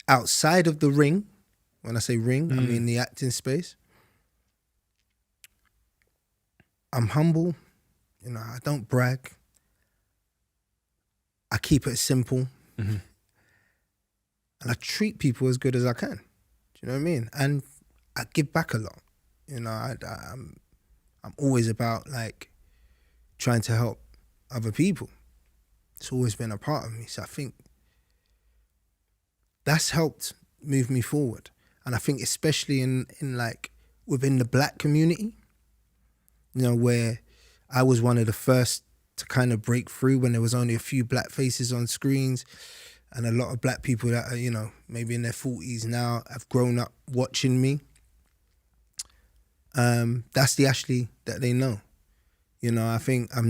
outside of the ring, when I say ring, I mean the acting space, I'm humble. You know, I don't brag. I keep it simple. And I treat people as good as I can. Do you know what I mean? And I give back a lot. You know, I'm always about like trying to help other people. It's always been a part of me. So I think that's helped move me forward. And I think especially in like within the Black community, you know, where I was one of the first to kind of break through when there was only a few Black faces on screens, and a lot of Black people that are, you know, maybe in their 40s now have grown up watching me. That's the Ashley that they know. You know, I think I've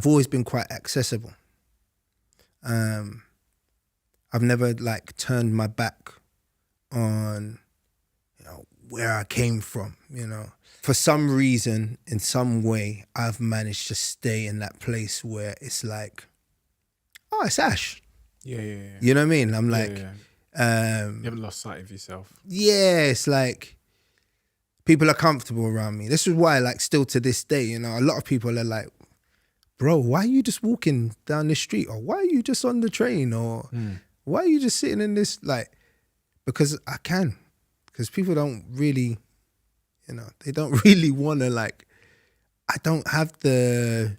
always been quite accessible. I've never like turned my back on, you know, where I came from, you know. For some reason, in some way, I've managed to stay in that place where it's like, oh, it's Ash. Yeah. You know what I mean? I'm like, you haven't lost sight of yourself. Yeah, it's like people are comfortable around me. This is why, like, still to this day, you know, a lot of people are like, bro, why are you just walking down the street? Or why are you just on the train? Or why are you just sitting in this? Like, because I can. Because people don't really, you know, they don't really want to, like, I don't have the,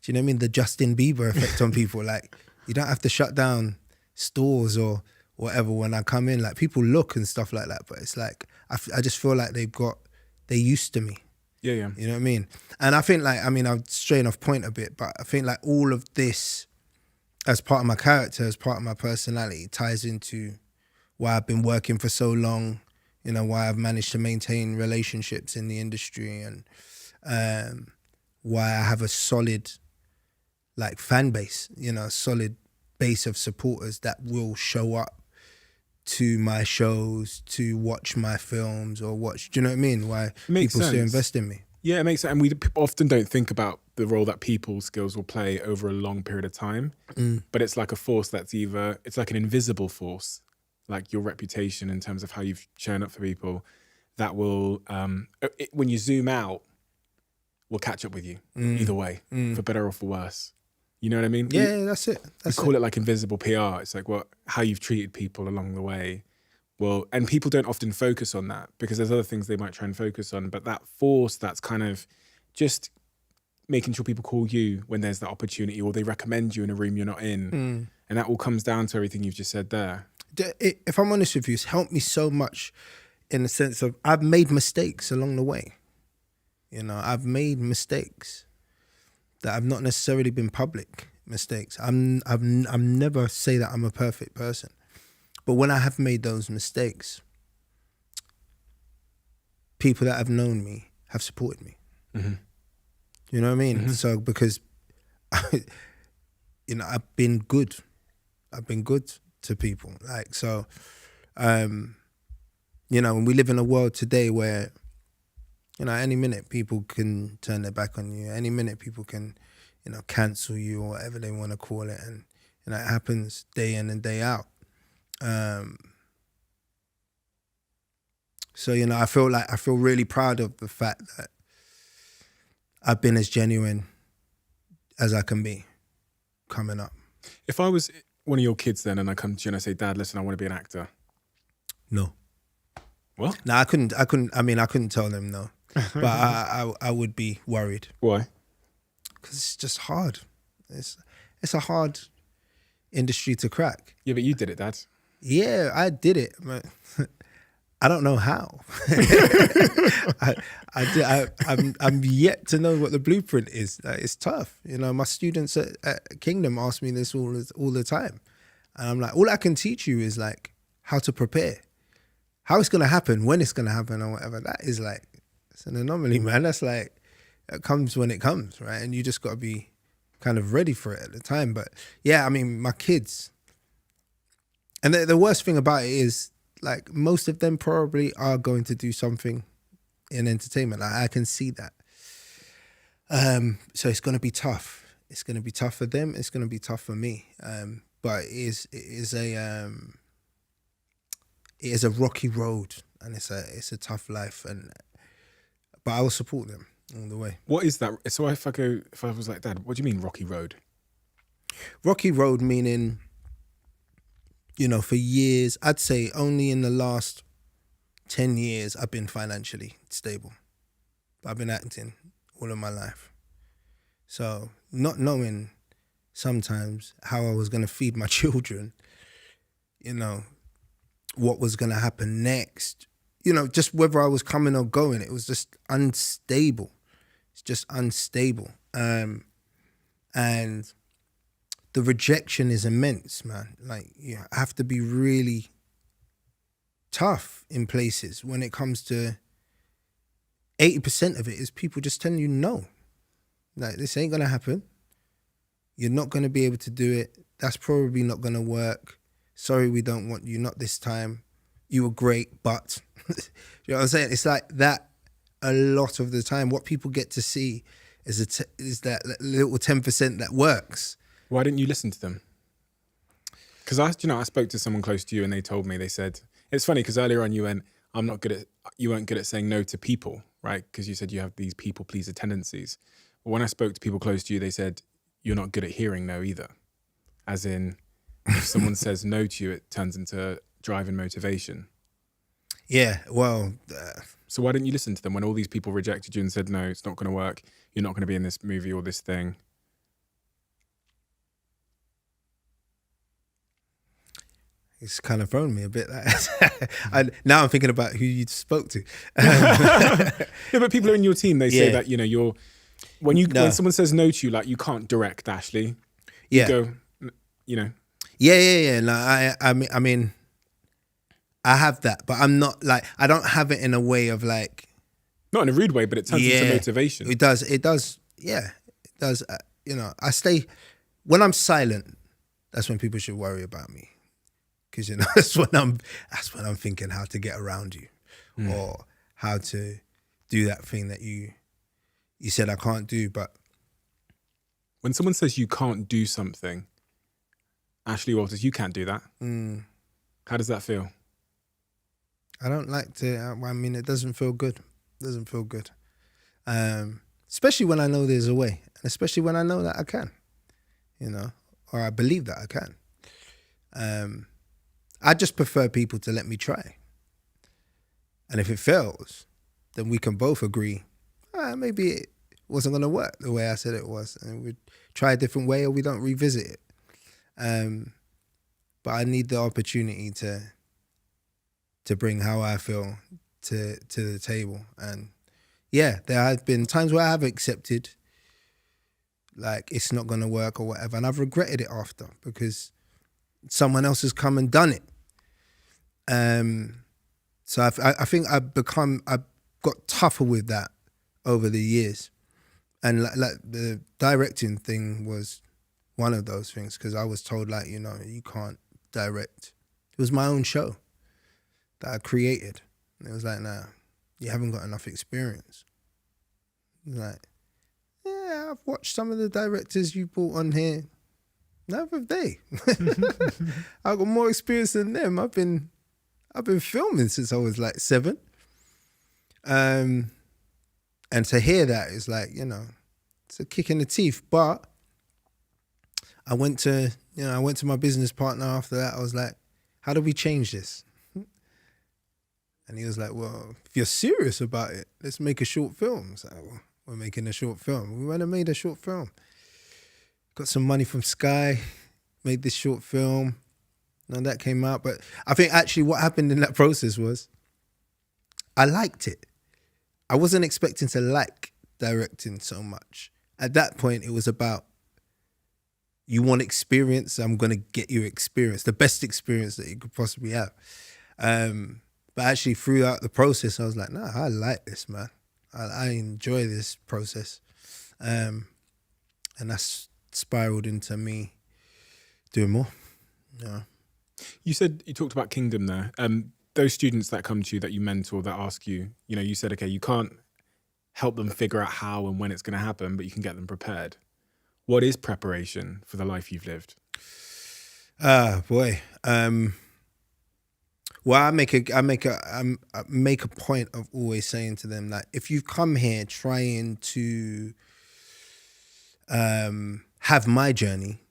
do you know what I mean? The Justin Bieber effect on people. Like, you don't have to shut down stores or whatever when I come in. Like, people look and stuff like that. But it's like, I just feel like they're used to me. Yeah. You know what I mean? And I think, like, I mean, I'm straying off point a bit, but I think, like, all of this, as part of my character, as part of my personality, ties into why I've been working for so long, you know, why I've managed to maintain relationships in the industry, and why I have a solid, like, fan base, you know, a solid base of supporters that will show up to my shows, to watch my films or watch, do you know what I mean? Why people still invest in me. Yeah, it makes sense. And we often don't think about the role that people skills will play over a long period of time. But it's like a force that's it's like an invisible force, like your reputation in terms of how you've shown up for people, that will, when you zoom out, will catch up with you either way, for better or for worse. You know what I mean? Yeah, that's it. We call it like invisible PR. It's like, how you've treated people along the way. Well, and people don't often focus on that because there's other things they might try and focus on. But that force, that's kind of just making sure people call you when there's that opportunity, or they recommend you in a room you're not in. And that all comes down to everything you've just said there. If I'm honest with you, it's helped me so much in the sense of I've made mistakes along the way. You know, I've made mistakes that have not necessarily been public mistakes. I'm never say that I'm a perfect person, but when I have made those mistakes, people that have known me have supported me. Mm-hmm. You know what I mean? Mm-hmm. So because, you know, I've been good to people. Like, so, you know, when we live in a world today where, you know, any minute people can turn their back on you. Any minute people can, you know, cancel you or whatever they want to call it. And, you know, it happens day in and day out. So, you know, I feel really proud of the fact that I've been as genuine as I can be coming up. If I was one of your kids then and I come to you and I say, Dad, listen, I want to be an actor. No. What? No, I couldn't tell them no. But I would be worried. Why? Because it's just hard. It's a hard industry to crack. Yeah, but you did it, Dad. Yeah, I did it, but I don't know how. I'm yet to know what the blueprint is. It's tough. You know, my students at Kingdom ask me this all the time, and I'm like, all I can teach you is like how to prepare, how it's gonna happen, when it's gonna happen, or whatever. That is like, it's an anomaly, man. That's like, it comes when it comes, right? And you just got to be kind of ready for it at the time. But yeah, I mean, my kids, and the worst thing about it is, like, most of them probably are going to do something in entertainment. I can see that. So it's going to be tough. It's going to be tough for them. It's going to be tough for me. But it is a rocky road, and it's a tough life. But I will support them all the way. What is that? So if I was like, Dad, what do you mean rocky road? Rocky road meaning, you know, for years, I'd say only in the last 10 years, I've been financially stable. I've been acting all of my life. So not knowing sometimes how I was going to feed my children, you know, what was going to happen next, you know, just whether I was coming or going, it was just unstable. It's just unstable. And the rejection is immense, man. Like, you have to be really tough in places when it comes to 80% of it is people just telling you no. Like, this ain't gonna happen. You're not gonna be able to do it. That's probably not gonna work. Sorry, we don't want you, not this time. You were great, but you know what I'm saying? It's like that a lot of the time. What people get to see is that little 10% that works. Why didn't you listen to them? Because I spoke to someone close to you and they told me, they said, it's funny because earlier on you went, you weren't good at saying no to people, right? Because you said you have these people pleaser tendencies. But when I spoke to people close to you, they said, you're not good at hearing no either. As in, if someone says no to you, it turns into drive and motivation. Yeah, well. So why didn't you listen to them when all these people rejected you and said, no, it's not going to work. You're not going to be in this movie or this thing. It's kind of thrown me a bit. Now I'm thinking about who you spoke to. Yeah, but people are in your team. They say that, you know, when someone says no to you, like, you can't direct Ashley. Yeah. You go, you know. Yeah. No, I mean, I have that, but I'm not like, I don't have it in a way of like. Not in a rude way, but it turns into motivation. It does. Yeah, it does. You know, when I'm silent, that's when people should worry about me. Because, you know, that's when I'm thinking how to get around you, or how to do that thing that you said I can't do. But when someone says you can't do something, Ashley Walters, you can't do that. How does that feel? I don't like to. I mean, it doesn't feel good. It doesn't feel good, especially when I know there's a way, and especially when I know that I can, you know, or I believe that I can. I just prefer people to let me try. And if it fails, then we can both agree, maybe it wasn't going to work the way I said it was. And we try a different way, or we don't revisit it. But I need the opportunity to to bring how I feel to the table. And yeah, there have been times where I have accepted like it's not going to work or whatever, and I've regretted it after because someone else has come and done it. So I think I've got tougher with that over the years, and like the directing thing was one of those things, because I was told, like, you know, you can't direct. It was my own show that I created. And it was like, nah, you haven't got enough experience. It was like, yeah, I've watched some of the directors you brought on here. Neither have they. I've got more experience than them. I've been filming since I was like 7. And to hear that is like, you know, it's a kick in the teeth. But I went to my business partner after that. I was like, how do we change this? And he was like, well, if you're serious about it, let's make a short film. So well, we're making a short film. We went and made a short film. Got some money from Sky, made this short film. And that came out. But I think actually what happened in that process was I liked it. I wasn't expecting to like directing so much. At that point, it was about, you want experience, I'm going to get you experience, the best experience that you could possibly have. But actually throughout the process, I was like, nah, I like this, man. I enjoy this process. And that's spiraled into me doing more. Yeah. You said, you talked about Kingdom there. Those students that come to you, that you mentor, that ask you, you know, you said, okay, you can't help them figure out how and when it's going to happen, but you can get them prepared. What is preparation for the life you've lived? Boy. Well, I make a point of always saying to them, like, if you come here trying to have my journey,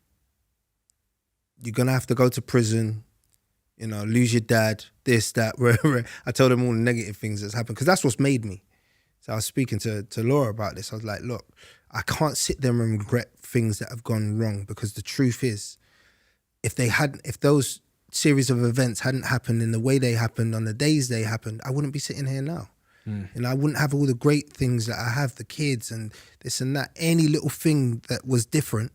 you're gonna have to go to prison, you know, lose your dad, this, that, wherever. I told them all the negative things that's happened, because that's what's made me. So I was speaking to Laura about this. I was like, look, I can't sit there and regret things that have gone wrong, because the truth is, if those series of events hadn't happened in the way they happened on the days they happened, I wouldn't be sitting here now. You know, I wouldn't have all the great things that I have, the kids and this and that. Any little thing that was different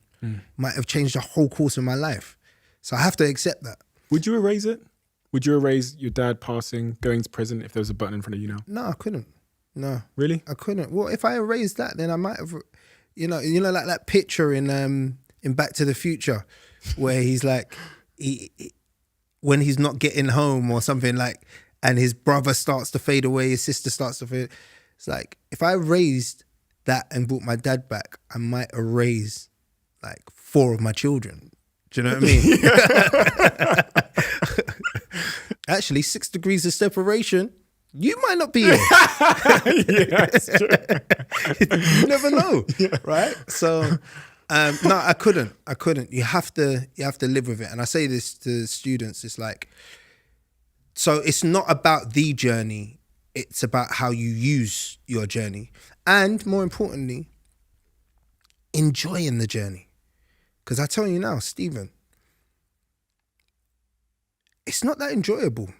might have changed the whole course of my life. So I have to accept that. Would you erase it? Would you erase your dad passing, going to prison, if there was a button in front of you now? No, I couldn't. No. Really? I couldn't. Well, if I erased that, then I might have, you know, like that picture in Back to the Future, where he's like, when he's not getting home or something, like, and his brother starts to fade away, his sister starts to fade. It's like, if I erased that and brought my dad back, I might erase like 4 of my children. Do you know what I mean? Actually, 6 degrees of separation, you might not be here. Yeah, that's true. You never know, right? So, no, I couldn't. You have to live with it. And I say this to students. It's like, so it's not about the journey. It's about how you use your journey, and more importantly, enjoying the journey. Because I tell you now, Stephen, it's not that enjoyable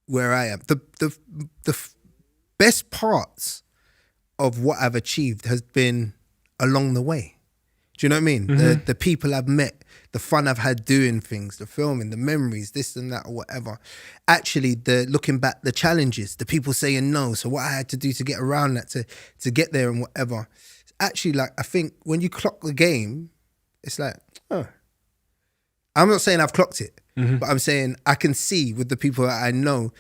where I am. The best parts of what I've achieved has been along the way. Do you know what I mean? Mm-hmm. The people I've met, the fun I've had doing things, the filming, the memories, this and that or whatever. Actually, looking back, the challenges, the people saying no, so what I had to do to get around that, to get there and whatever. Actually, like, I think when you clock the game, it's like, oh. I'm not saying I've clocked it, but I'm saying I can see with the people that I know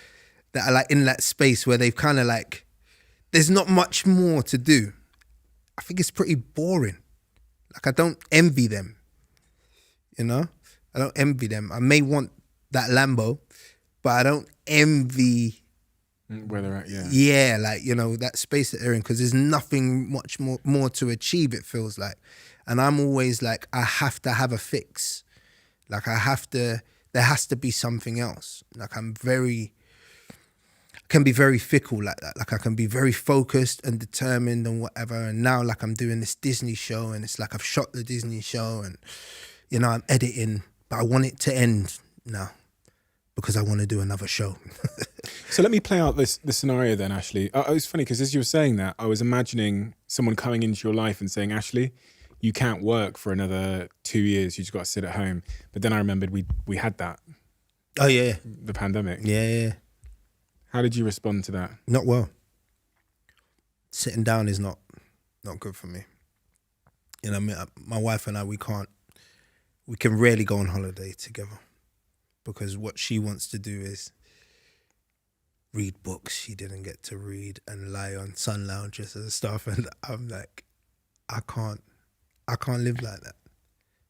that are like in that space where they've kind of like, there's not much more to do. I think it's pretty boring. Like, I don't envy them, you know? I don't envy them. I may want that Lambo, but I don't envy where they're at, yeah. Yeah, like, you know, that space that they're in, because there's nothing much more to achieve, it feels like. And I'm always like, I have to have a fix. Like, there has to be something else. Like, can be very fickle like that. Like, I can be very focused and determined and whatever. And now, like, I'm doing this Disney show, and it's like I've shot the Disney show and, you know, I'm editing, but I want it to end now, because I want to do another show. So let me play out the scenario then, Ashley. It was funny because as you were saying that, I was imagining someone coming into your life and saying, Ashley, you can't work for another 2 years. You just got to sit at home. But then I remembered we had that. Oh, yeah. The pandemic. Yeah. How did you respond to that? Not well. Sitting down is not good for me. You know, I mean, my wife and I, we can rarely go on holiday together because what she wants to do is read books she didn't get to read and lie on sun lounges and stuff. And I'm like, I can't live like that.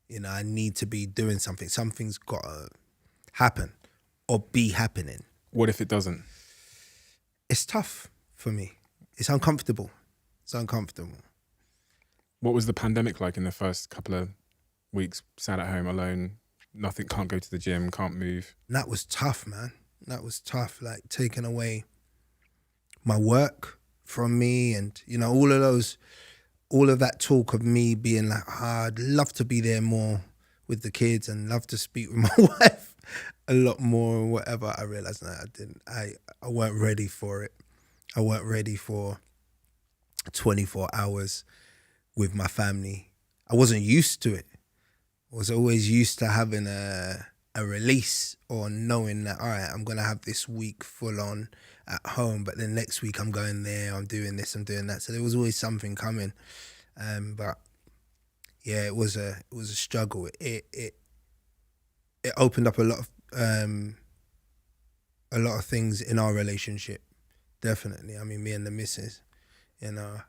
You know, I need to be doing something. Something's got to happen or be happening. What if it doesn't? It's tough for me. It's uncomfortable. What was the pandemic like in the first couple of weeks? Sat at home alone, nothing, can't go to the gym, can't move. That was tough, man. That was tough. Like taking away my work from me, and you know, all of that talk of me being like, I'd love to be there more with the kids and love to speak with my wife a lot more or whatever. I realized that I didn't. I weren't ready for it. I weren't ready for 24 hours with my family. I wasn't used to it. I was always used to having a release or knowing that, all right, I'm going to have this week full on at home, but then next week I'm going there, I'm doing this, I'm doing that. So there was always something coming. But yeah, it was a struggle. It opened up a lot of things in our relationship. Definitely. I mean, me and the missus, you know,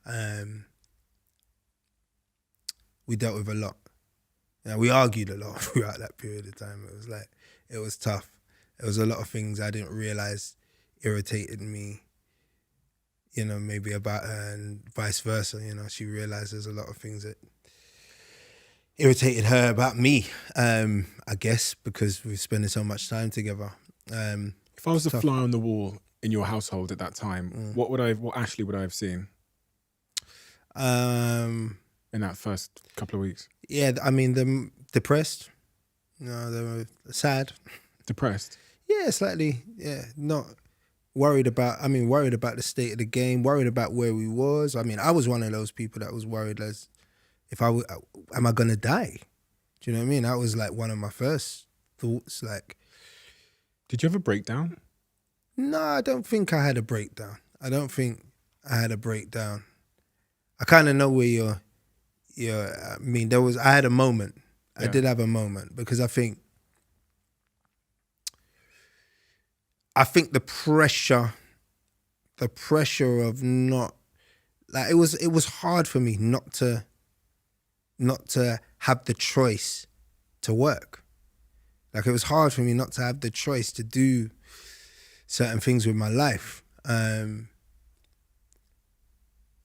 we dealt with a lot. You know, we argued a lot throughout that period of time. It was tough. There was a lot of things I didn't realize irritated me, you know, maybe about her and vice versa. You know, she realized there's a lot of things that irritated her about me, I guess, because we're spending so much time together. If I was a fly on the wall in your household at that time, what Ashley would I have seen? In that first couple of weeks? Yeah, I mean, them depressed. You know, they were sad. Depressed? Yeah, slightly. Yeah, not worried about the state of the game, worried about where we was. I mean, I was one of those people that was worried as if am I going to die? Do you know what I mean? That was like one of my first thoughts. Like, did you have a breakdown? No, I don't think I had a breakdown. I kind of know where I mean, I had a moment. Yeah. I did have a moment because I think the pressure of not, like, it was hard for me not to have the choice to work. Like, it was hard for me not to have the choice to do certain things with my life. You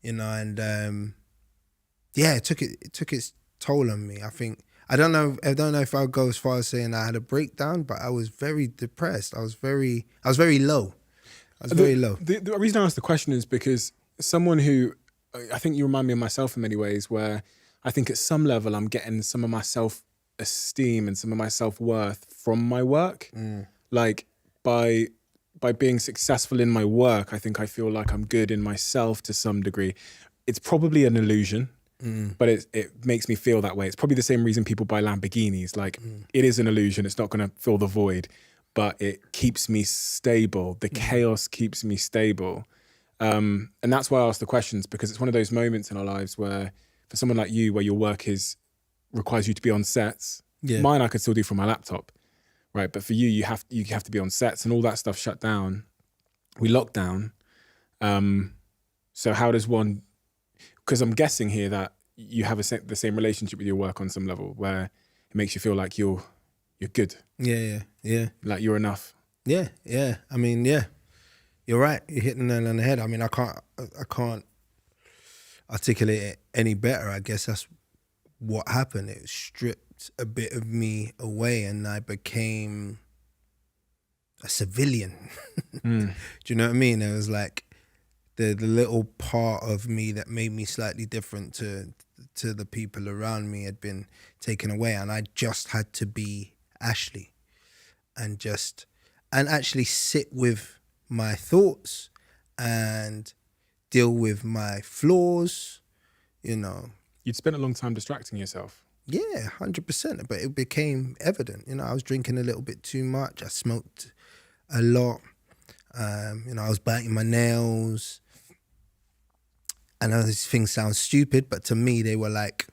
know, and yeah, it took its toll on me. I don't know if I'll go as far as saying I had a breakdown, but I was very depressed. I was very low. The reason I asked the question is because someone who, I think you remind me of myself in many ways, where I think at some level I'm getting some of my self-esteem and some of my self-worth from my work. Like by being successful in my work, I think I feel like I'm good in myself to some degree. It's probably an illusion. But it makes me feel that way. It's probably the same reason people buy Lamborghinis. Like, it is an illusion. It's not going to fill the void, but it keeps me stable. The chaos keeps me stable. And that's why I ask the questions, because it's one of those moments in our lives where, for someone like you, where your work requires you to be on sets. Yeah. Mine I could still do from my laptop, right? But for you, you have to be on sets, and all that stuff shut down. We locked down. So how does one? Because I'm guessing here that you have the same relationship with your work on some level, where it makes you feel like you're good. Yeah. Like you're enough. Yeah. I mean, yeah, you're right. You're hitting the nail on the head. I mean, I can't articulate it any better. I guess that's what happened. It stripped a bit of me away, and I became a civilian. Do you know what I mean? It was like the little part of me that made me slightly different to the people around me had been taken away, and I just had to be Ashley, and just and actually sit with my thoughts and deal with my flaws, you know. You'd spent a long time distracting yourself. Yeah, 100%. But it became evident, you know, I was drinking a little bit too much. I smoked a lot. You know, I was biting my nails. I know these things sound stupid, but to me, they were like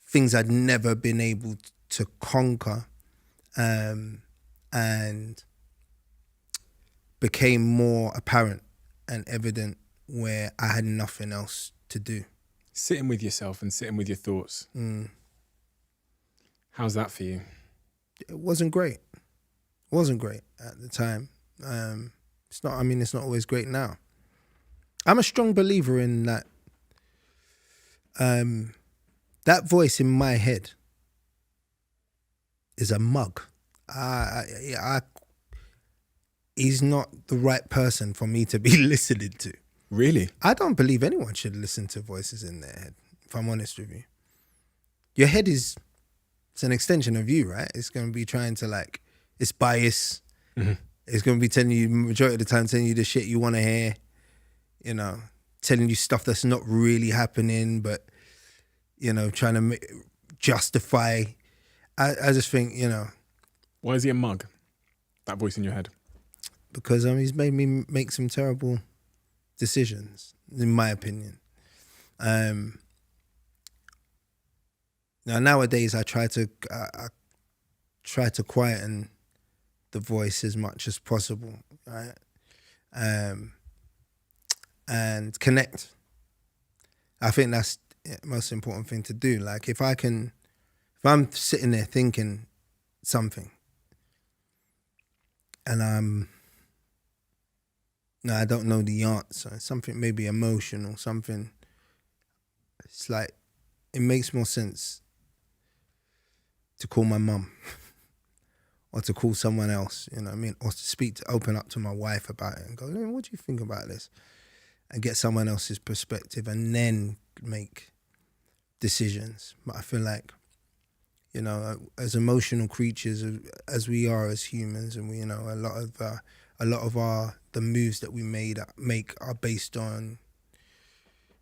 things I'd never been able to conquer, and became more apparent and evident where I had nothing else to do. Sitting with yourself and sitting with your thoughts. How's that for you? It wasn't great. It wasn't great at the time. It's not. I mean, it's not always great now. I'm a strong believer in that. That voice in my head is a mug. He's not the right person for me to be listening to. Really? I don't believe anyone should listen to voices in their head, if I'm honest with you. Your head it's an extension of you, right? It's going to be trying to like, it's bias. Mm-hmm. It's going to be telling you, majority of the time, telling you the shit you want to hear, you know, telling you stuff that's not really happening, but, you know, trying to justify. I just think, you know. Why is he a mug? That voice in your head? Because he's made me make some terrible decisions, in my opinion. Now nowadays I try to quieten the voice as much as possible, right? And connect. I think that's the most important thing to do. Like if I'm sitting there thinking something and I don't know the answer, something maybe emotional, something, it's like, it makes more sense to call my mum or to call someone else, you know what I mean? Or to open up to my wife about it and go, what do you think about this? And get someone else's perspective and then make decisions. But I feel like, you know, as emotional creatures as we are as humans, and we, you know, a lot of the moves that we make are based on,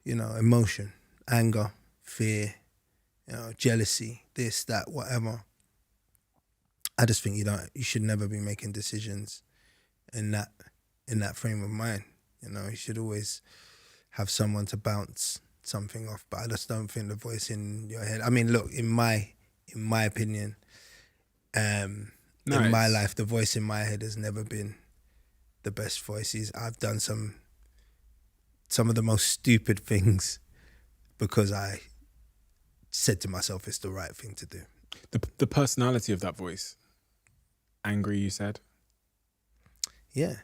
you know, emotion, anger, fear, you know, jealousy, this, that, whatever. I just think you should never be making decisions in that frame of mind. You know, you should always have someone to bounce something off. But I just don't think the voice in your head. I mean, look, in my opinion, in my life, the voice in my head has never been the best voices. I've done some of the most stupid things because I said to myself it's the right thing to do. The personality of that voice. Angry, you said? Yeah.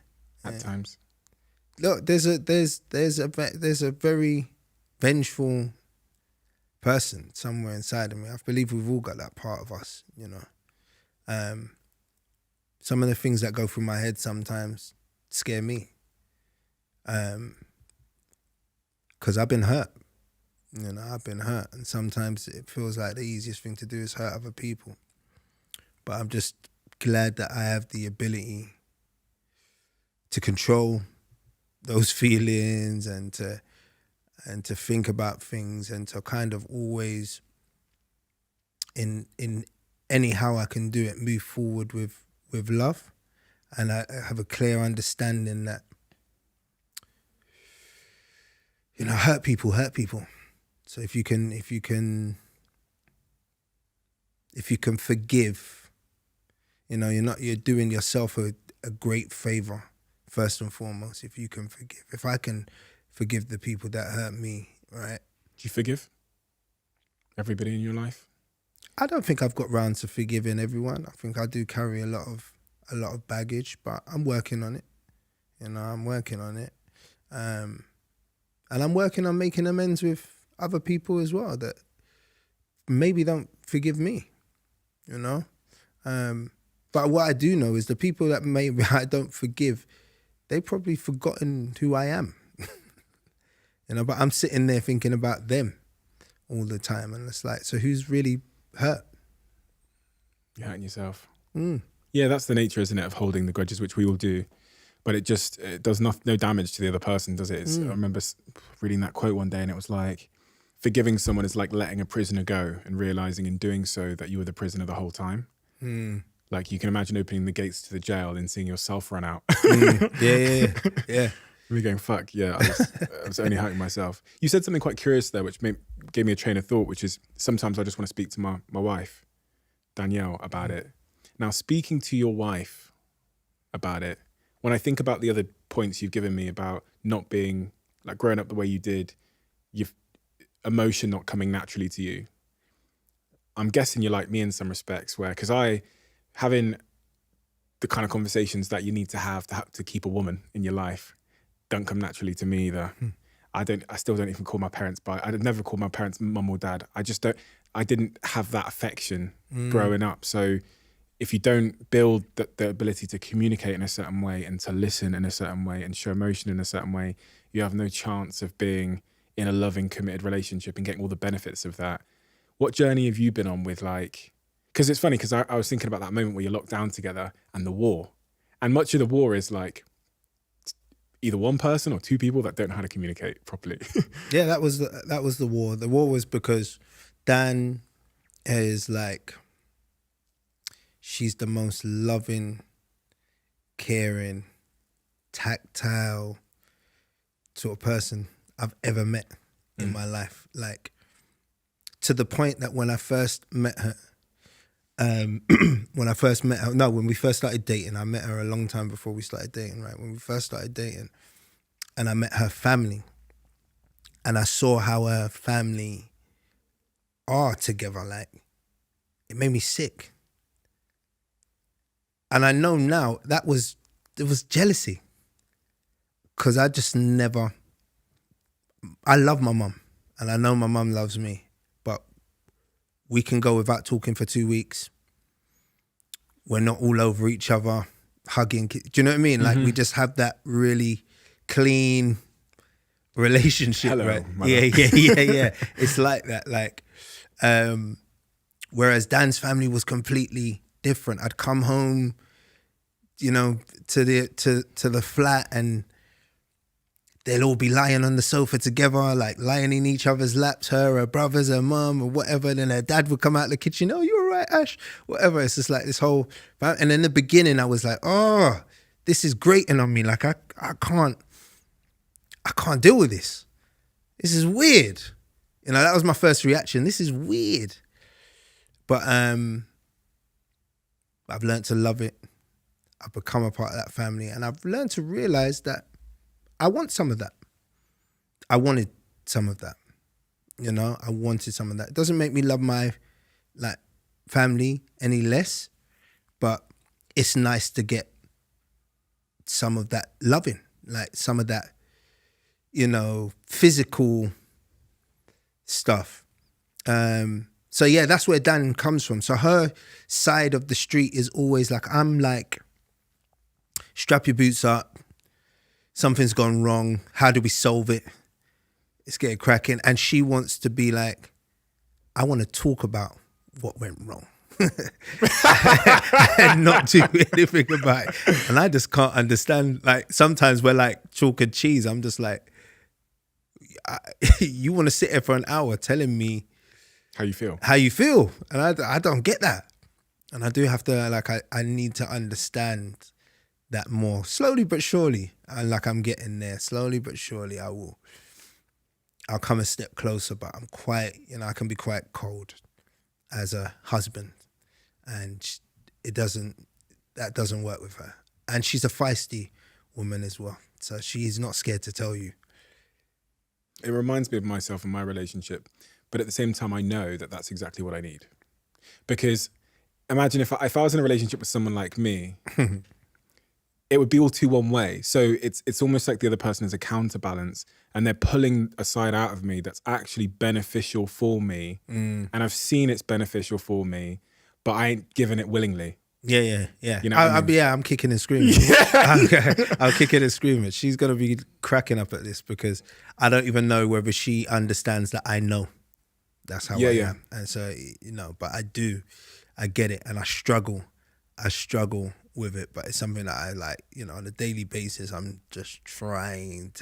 At times. Look, there's a very vengeful person somewhere inside of me. I believe we've all got that part of us, you know. Some of the things that go through my head sometimes scare me. Because I've been hurt. You know, I've been hurt. And sometimes it feels like the easiest thing to do is hurt other people. But I'm just glad that I have the ability to control those feelings and to think about things and to kind of always, in anyhow I can do it, move forward with love. And I have a clear understanding that, you know, hurt people. So if you can forgive, you know, you're doing yourself a great favor, first and foremost, if you can forgive. If I can forgive the people that hurt me, right? Do you forgive everybody in your life? I don't think I've got round to forgiving everyone. I think I do carry a lot of baggage, but I'm working on it. You know, I'm working on it. And I'm working on making amends with other people as well that maybe don't forgive me, you know? But what I do know is the people that maybe I don't forgive, they've probably forgotten who I am. You know, but I'm sitting there thinking about them all the time. And it's like, so who's really hurt? You're hurting yourself. Yeah, that's the nature, isn't it, of holding the grudges, which we all do. But it does no damage to the other person, does it? I remember reading that quote one day, and it was like, forgiving someone is like letting a prisoner go and realizing in doing so that you were the prisoner the whole time. Like you can imagine opening the gates to the jail and seeing yourself run out. Yeah. Really going, fuck, yeah, I was only hurting myself. You said something quite curious there, which gave me a train of thought, which is sometimes I just want to speak to my wife, Danielle, about it. Now, speaking to your wife about it, when I think about the other points you've given me about not being, like growing up the way you did, emotion not coming naturally to you, I'm guessing you're like me in some respects where, because having the kind of conversations that you need to have to keep a woman in your life don't come naturally to me either. I still don't even call my parents I'd never call my parents mum or dad. I didn't have that affection growing up. So if you don't build the ability to communicate in a certain way and to listen in a certain way and show emotion in a certain way, you have no chance of being in a loving, committed relationship and getting all the benefits of that. What journey have you been on with, like, because it's funny, because I was thinking about that moment where you're locked down together and the war. And much of the war is like either one person or two people that don't know how to communicate properly. Yeah, that was the war. The war was because Dan is like, she's the most loving, caring, tactile sort of person I've ever met in my life. Like, to the point that when I first met her, when we first started dating, I met her a long time before we started dating, right? When we first started dating, and I met her family, and I saw how her family are together, like, it made me sick. And I know now it was jealousy. Because I just never, I love my mum, and I know my mum loves me, but we can go without talking for 2 weeks. We're not all over each other, hugging. Do you know what I mean? Like, we just have that really clean relationship. Hello, right? mother. Yeah. It's like that. Like, whereas Dan's family was completely different. I'd come home, you know, to the flat, and they'll all be lying on the sofa together, like lying in each other's laps, her brothers, her mum, or whatever. Then her dad would come out the kitchen, oh, you all right, Ash? Whatever. It's just like this whole, and in the beginning I was like, oh, this is grating on me. Like, I can't deal with this. This is weird. You know, that was my first reaction. This is weird. But I've learned to love it. I've become a part of that family, and I've learned to realize that I want some of that. I wanted some of that. You know, I wanted some of that. It doesn't make me love my family any less, but it's nice to get some of that loving, like some of that, you know, physical stuff. So yeah, that's where Dan comes from. So her side of the street is always like, I'm like, strap your boots up. Something's gone wrong. How do we solve it? It's getting cracking. And she wants to be like, I want to talk about what went wrong and not do anything about it. And I just can't understand. Like, sometimes we're like chalk and cheese. I'm just like, you want to sit here for an hour telling me How you feel. And I don't get that. And I do have to, like, I need to understand that more slowly but surely. And like, I'm getting there slowly but surely. I'll come a step closer, but I'm quite, you know, I can be quite cold as a husband, and that doesn't work with her. And she's a feisty woman as well. So she's not scared to tell you. It reminds me of myself and my relationship, but at the same time, I know that that's exactly what I need. Because imagine if I was in a relationship with someone like me, it would be all too one way. So it's almost like the other person is a counterbalance, and they're pulling a side out of me that's actually beneficial for me. And I've seen it's beneficial for me, but I ain't given it willingly. Yeah. You know what I mean? I'm kicking and screaming. I'm kicking and screaming. She's going to be cracking up at this, because I don't even know whether she understands that I know. That's how I am. And so, you know, but I get it, and I struggle I struggle with it, but it's something that I like, on a daily basis. I'm just trying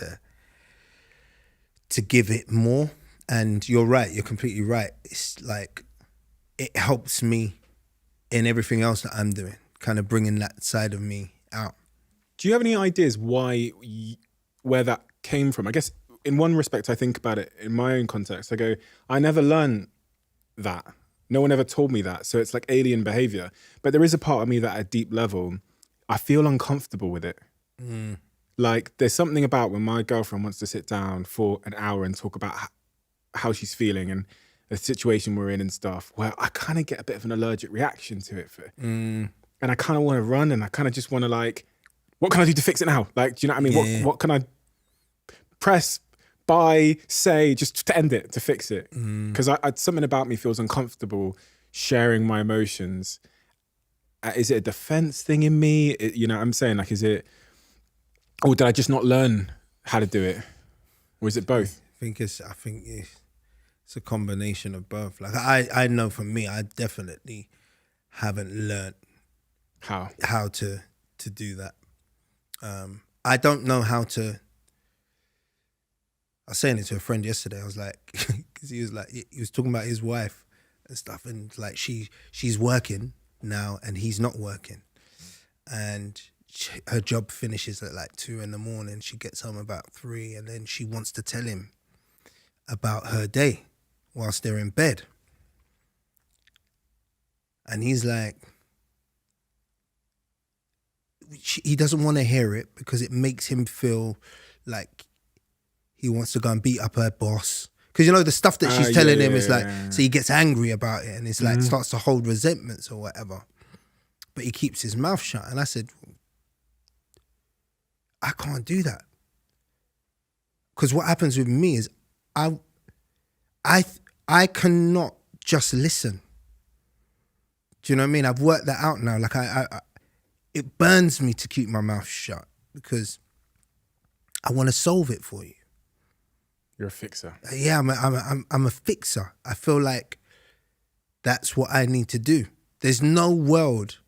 to give it more. And you're right, you're completely right. It's like, it helps me in everything else that I'm doing, kind of bringing that side of me out. Do you have any ideas where that came from? I guess in one respect, I think about it in my own context. I go, I never learned that. No one ever told me that. So it's like alien behavior. But there is a part of me that at a deep level, I feel uncomfortable with it. Like there's something about when my girlfriend wants to sit down for an hour and talk about how she's feeling and the situation we're in and stuff, where I kind of get a bit of an allergic reaction to it. And I kind of want to run, and I kind of just want to like, what can I do to fix it now? Like, do you know what I mean? Yeah. What can I press, buy, say, just to end it, to fix it? Because something about me feels uncomfortable sharing my emotions. Is it a defense thing in me? You know what I'm saying? Like, is it, or did I just not learn how to do it? Or is it both? I think it's a combination of both. Like I know for me, I definitely haven't learned how to do that. I don't know how to. I was saying it to a friend yesterday. I was like, because he was talking about his wife and stuff, and like she's working now and he's not working, and her job finishes at like 2 a.m. She gets home about 3, and then she wants to tell him about her day whilst they're in bed. And he's like, he doesn't want to hear it because it makes him feel like he wants to go and beat up her boss. Because the stuff that she's telling him is like, so he gets angry about it and it's like, starts to hold resentments or whatever. But he keeps his mouth shut. And I said, I can't do that. Because what happens with me is I cannot just listen. Do you know what I mean? I've worked that out now. Like it burns me to keep my mouth shut because I want to solve it for you. You're a fixer. Yeah, I'm a fixer. I feel like that's what I need to do. There's no world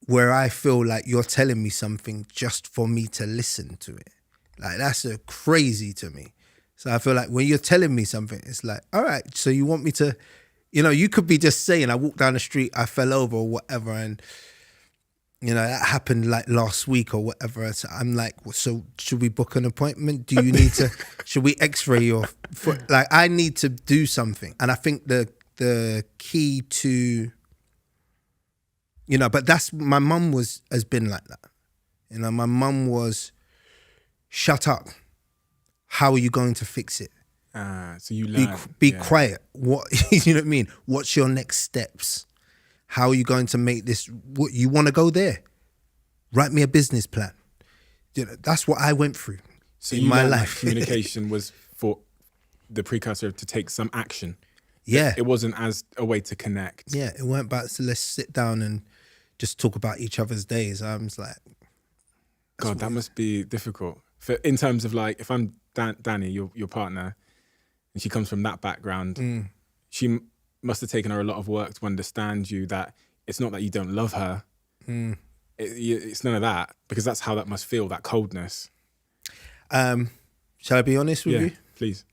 where I feel like you're telling me something just for me to listen to it. Like that's crazy to me. So I feel like when you're telling me something, it's like, all right, so you want me to, you could be just saying, I walked down the street, I fell over or whatever, and, that happened like last week or whatever. So I'm like, so should we book an appointment? Do you need to, should we x-ray your foot? Like I need to do something. And I think the key to, but that's, my mum has been like that. My mum was, shut up. How are you going to fix it? So you learn. Be quiet. What you know what I mean? What's your next steps? How are you going to make this? What you want to go there? Write me a business plan. That's what I went through in my life. Communication was for the precursor to take some action. Yeah, it wasn't as a way to connect. Yeah, it weren't about so let's sit down and just talk about each other's days. I was like, God, that must be difficult. In terms of like, if I'm Danny, your partner, and she comes from that background, she must have taken her a lot of work to understand you, that it's not that you don't love her. It's none of that, because that's how that must feel, that coldness. Shall I be honest with you? Please.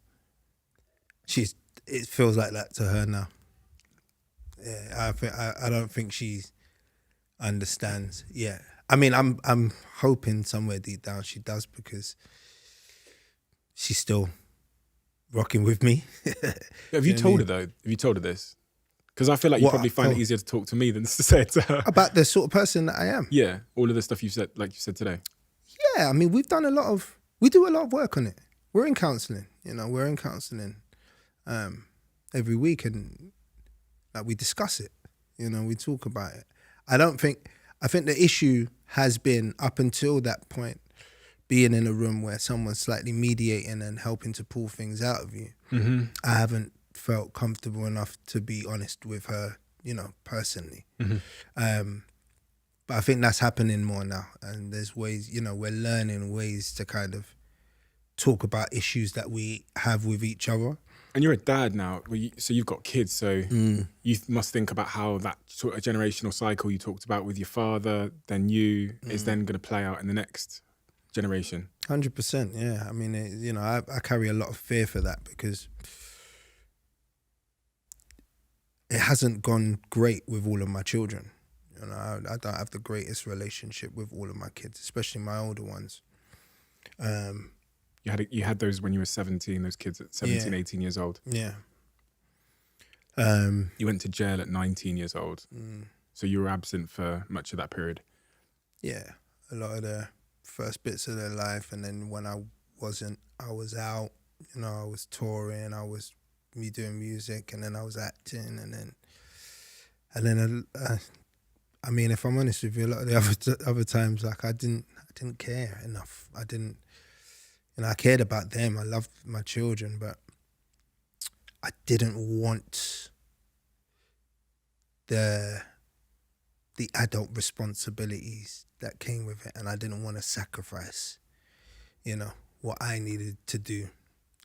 It feels like that to her now. Yeah, I don't think she understands. Yeah. I mean, I'm hoping somewhere deep down she does, because she's still rocking with me. Have you told her though? Have you told her this? Because I feel like you probably find it easier to talk to me than to say it to her. About the sort of person that I am. Yeah, all of the stuff you said, like you said today. Yeah, I mean, we do a lot of work on it. We're in counselling, every week, and like we discuss it, we talk about it. I think the issue has been, up until that point, being in a room where someone's slightly mediating and helping to pull things out of you. Mm-hmm. I haven't felt comfortable enough to be honest with her, personally. Mm-hmm. But I think that's happening more now. And there's ways, we're learning ways to kind of talk about issues that we have with each other. And you're a dad now, so you've got kids, so you must think about how that sort of generational cycle you talked about with your father, then you, is then going to play out in the next generation. 100%, yeah. I mean, I carry a lot of fear for that because it hasn't gone great with all of my children. I don't have the greatest relationship with all of my kids, especially my older ones. You had those when you were 17, those kids at 17, 18 years old. Yeah. You went to jail at 19 years old. So you were absent for much of that period. Yeah. A lot of the first bits of their life. And then when I wasn't, I was out, I was touring, I was doing music, and then I was acting. And then I mean, if I'm honest with you, a lot of the other times, like I didn't care enough. I didn't, I cared about them. I loved my children, but I didn't want the adult responsibilities that came with it, and I didn't want to sacrifice, what I needed to do,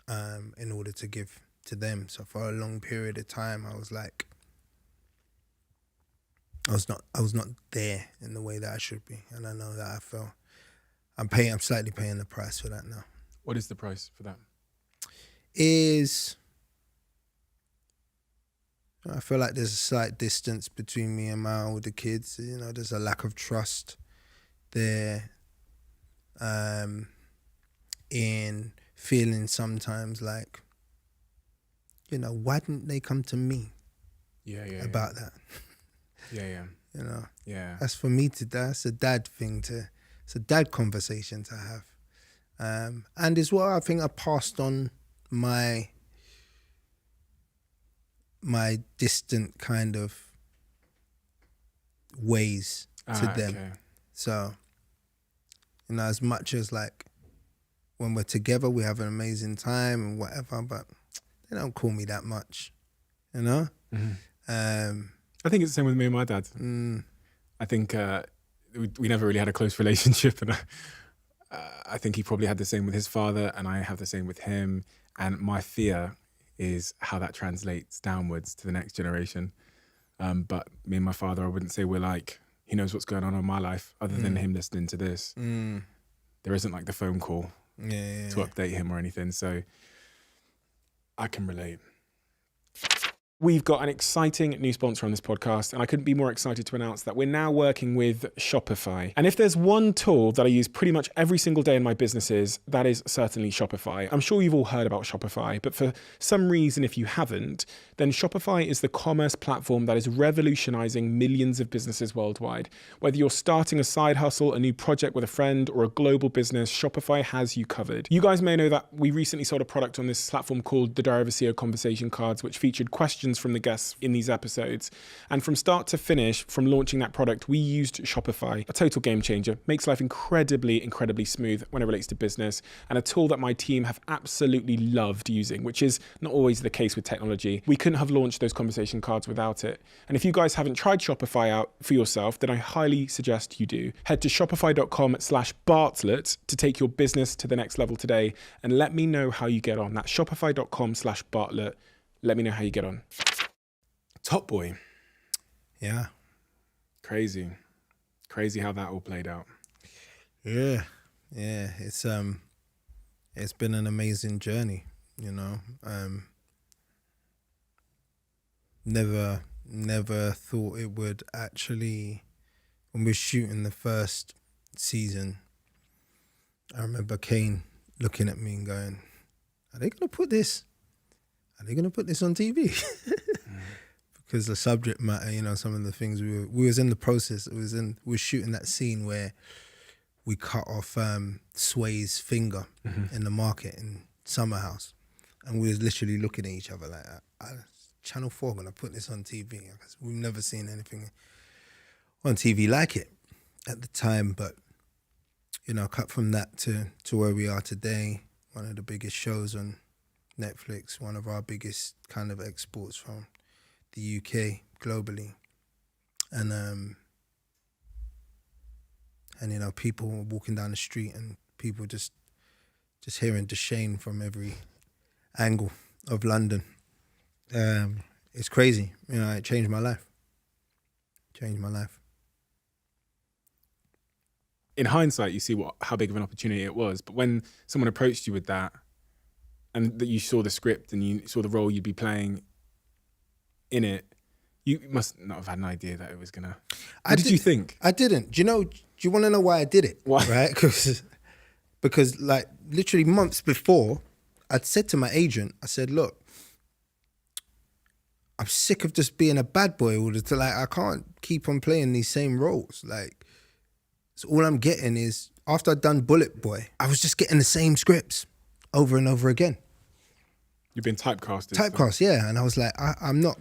in order to give to them. So for a long period of time, I was like, I was not there in the way that I should be, and I know that I felt I'm slightly paying the price for that now. What is the price for that? I feel like there's a slight distance between me and my older kids. There's a lack of trust there, in feeling sometimes like, why didn't they come to me about that? Yeah. Yeah. That's for me that's a dad thing it's a dad conversation to have. And as well, I think I passed on my distant kind of ways to them. Okay. So, as much as like when we're together, we have an amazing time and whatever, but they don't call me that much, Mm-hmm. I think it's the same with me and my dad. I think we never really had a close relationship, and I think he probably had the same with his father, and I have the same with him. And my fear is how that translates downwards to the next generation. But me and my father, I wouldn't say we're like, he knows what's going on in my life, other than him listening to this. There isn't like the phone call to update him or anything. So I can relate. We've got an exciting new sponsor on this podcast, and I couldn't be more excited to announce that we're now working with Shopify. And if there's one tool that I use pretty much every single day in my businesses, that is certainly Shopify. I'm sure you've all heard about Shopify, but for some reason, if you haven't, then Shopify is the commerce platform that is revolutionizing millions of businesses worldwide. Whether you're starting a side hustle, a new project with a friend, or a global business, Shopify has you covered. You guys may know that we recently sold a product on this platform called the Diary of a CEO Conversation Cards, which featured questions from the guests in these episodes. And from start to finish, from launching that product, we used Shopify, a total game changer, makes life incredibly, incredibly smooth when it relates to business, and a tool that my team have absolutely loved using, which is not always the case with technology. We couldn't have launched those conversation cards without it. And if you guys haven't tried Shopify out for yourself, then I highly suggest you do. Head to shopify.com/Bartlett to take your business to the next level today, and let me know how you get on. That's shopify.com/Bartlett. Let me know how you get on. Top Boy. Yeah. Crazy how that all played out. Yeah. It's been an amazing journey, Never thought it would actually. When we were shooting the first season, I remember Kane looking at me and going, "Are they gonna put this on TV?" Because the subject matter, some of the things we was in the process. We were shooting that scene where we cut off Sway's finger in the market in Summer House, and we was literally looking at each other like, Channel 4 gonna put this on TV, because we've never seen anything on TV like it at the time. But cut from that to where we are today, one of the biggest shows on Netflix, one of our biggest kind of exports from the UK globally, and people walking down the street and people just hearing Deshane from every angle of London. It's crazy. You know, it changed my life. Changed my life. In hindsight, you see how big of an opportunity it was. But when someone approached you with that, and that you saw the script and you saw the role you'd be playing in it, you must not have had an idea that it was gonna. What did you think? I didn't. Do you want to know why I did it? Why? Right? Because like literally months before, I'd said to my agent, I said, look, I'm sick of just being a bad boy all the time. Like, I can't keep on playing these same roles. Like, so all I'm getting is, after I'd done Bullet Boy, I was just getting the same scripts over and over again. You've been typecasted. Typecast, yeah. And I was like, I'm not,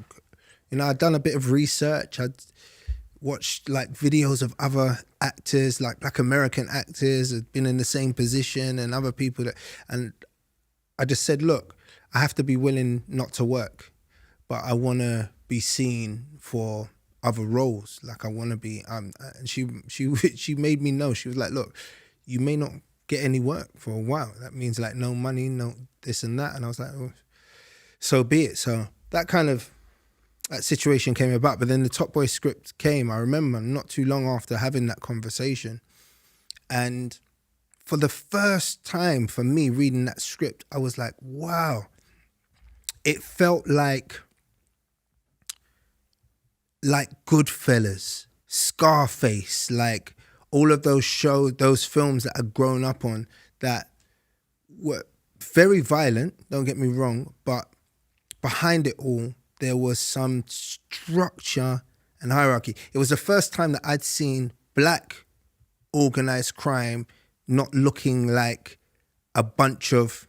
I'd done a bit of research. I'd watched like videos of other actors, like Black American actors, had been in the same position, and other people and I just said, look, I have to be willing not to work, but I want to be seen for other roles. Like I want to be, and she made me know. She was like, look, you may not get any work for a while. That means like no money, no this and that. And I was like, oh, so be it. So that situation came about. But then the Top Boy script came, I remember, not too long after having that conversation. And for the first time for me reading that script, I was like, wow. It felt like Goodfellas, Scarface, like all of those shows, those films that I'd grown up on that were very violent, don't get me wrong, but behind it all, there was some structure and hierarchy. It was the first time that I'd seen black organized crime not looking like a bunch of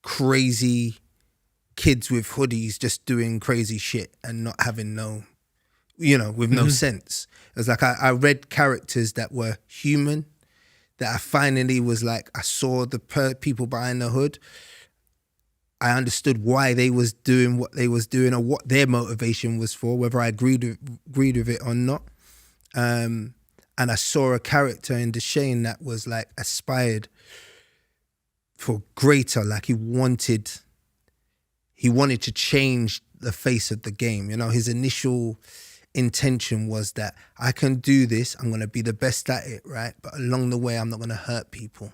crazy kids with hoodies just doing crazy shit and not having no, with no sense. It was like I read characters that were human, that I finally was like, I saw the people behind the hood. I understood why they was doing what they was doing or what their motivation was for, whether I agreed with it or not. And I saw a character in Deshane that was like aspired for greater, like he wanted to change the face of the game. His initial intention was that I can do this, I'm going to be the best at it, right? But along the way, I'm not going to hurt people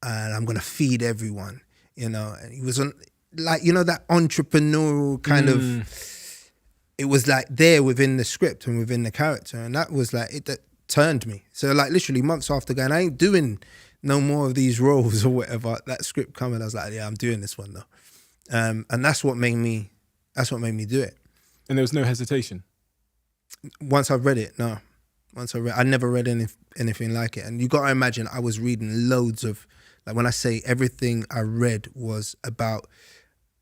and I'm going to feed everyone, and he was on, like, that entrepreneurial kind of, it was like there within the script and within the character. And that was like, that turned me. So like literally months after going, I ain't doing no more of these roles or whatever, that script coming, I was like, yeah, I'm doing this one though. And that's what made me do it. And there was no hesitation? Once I read it, no. I never read anything like it. And you got to imagine, I was reading loads of, like when I say everything I read was about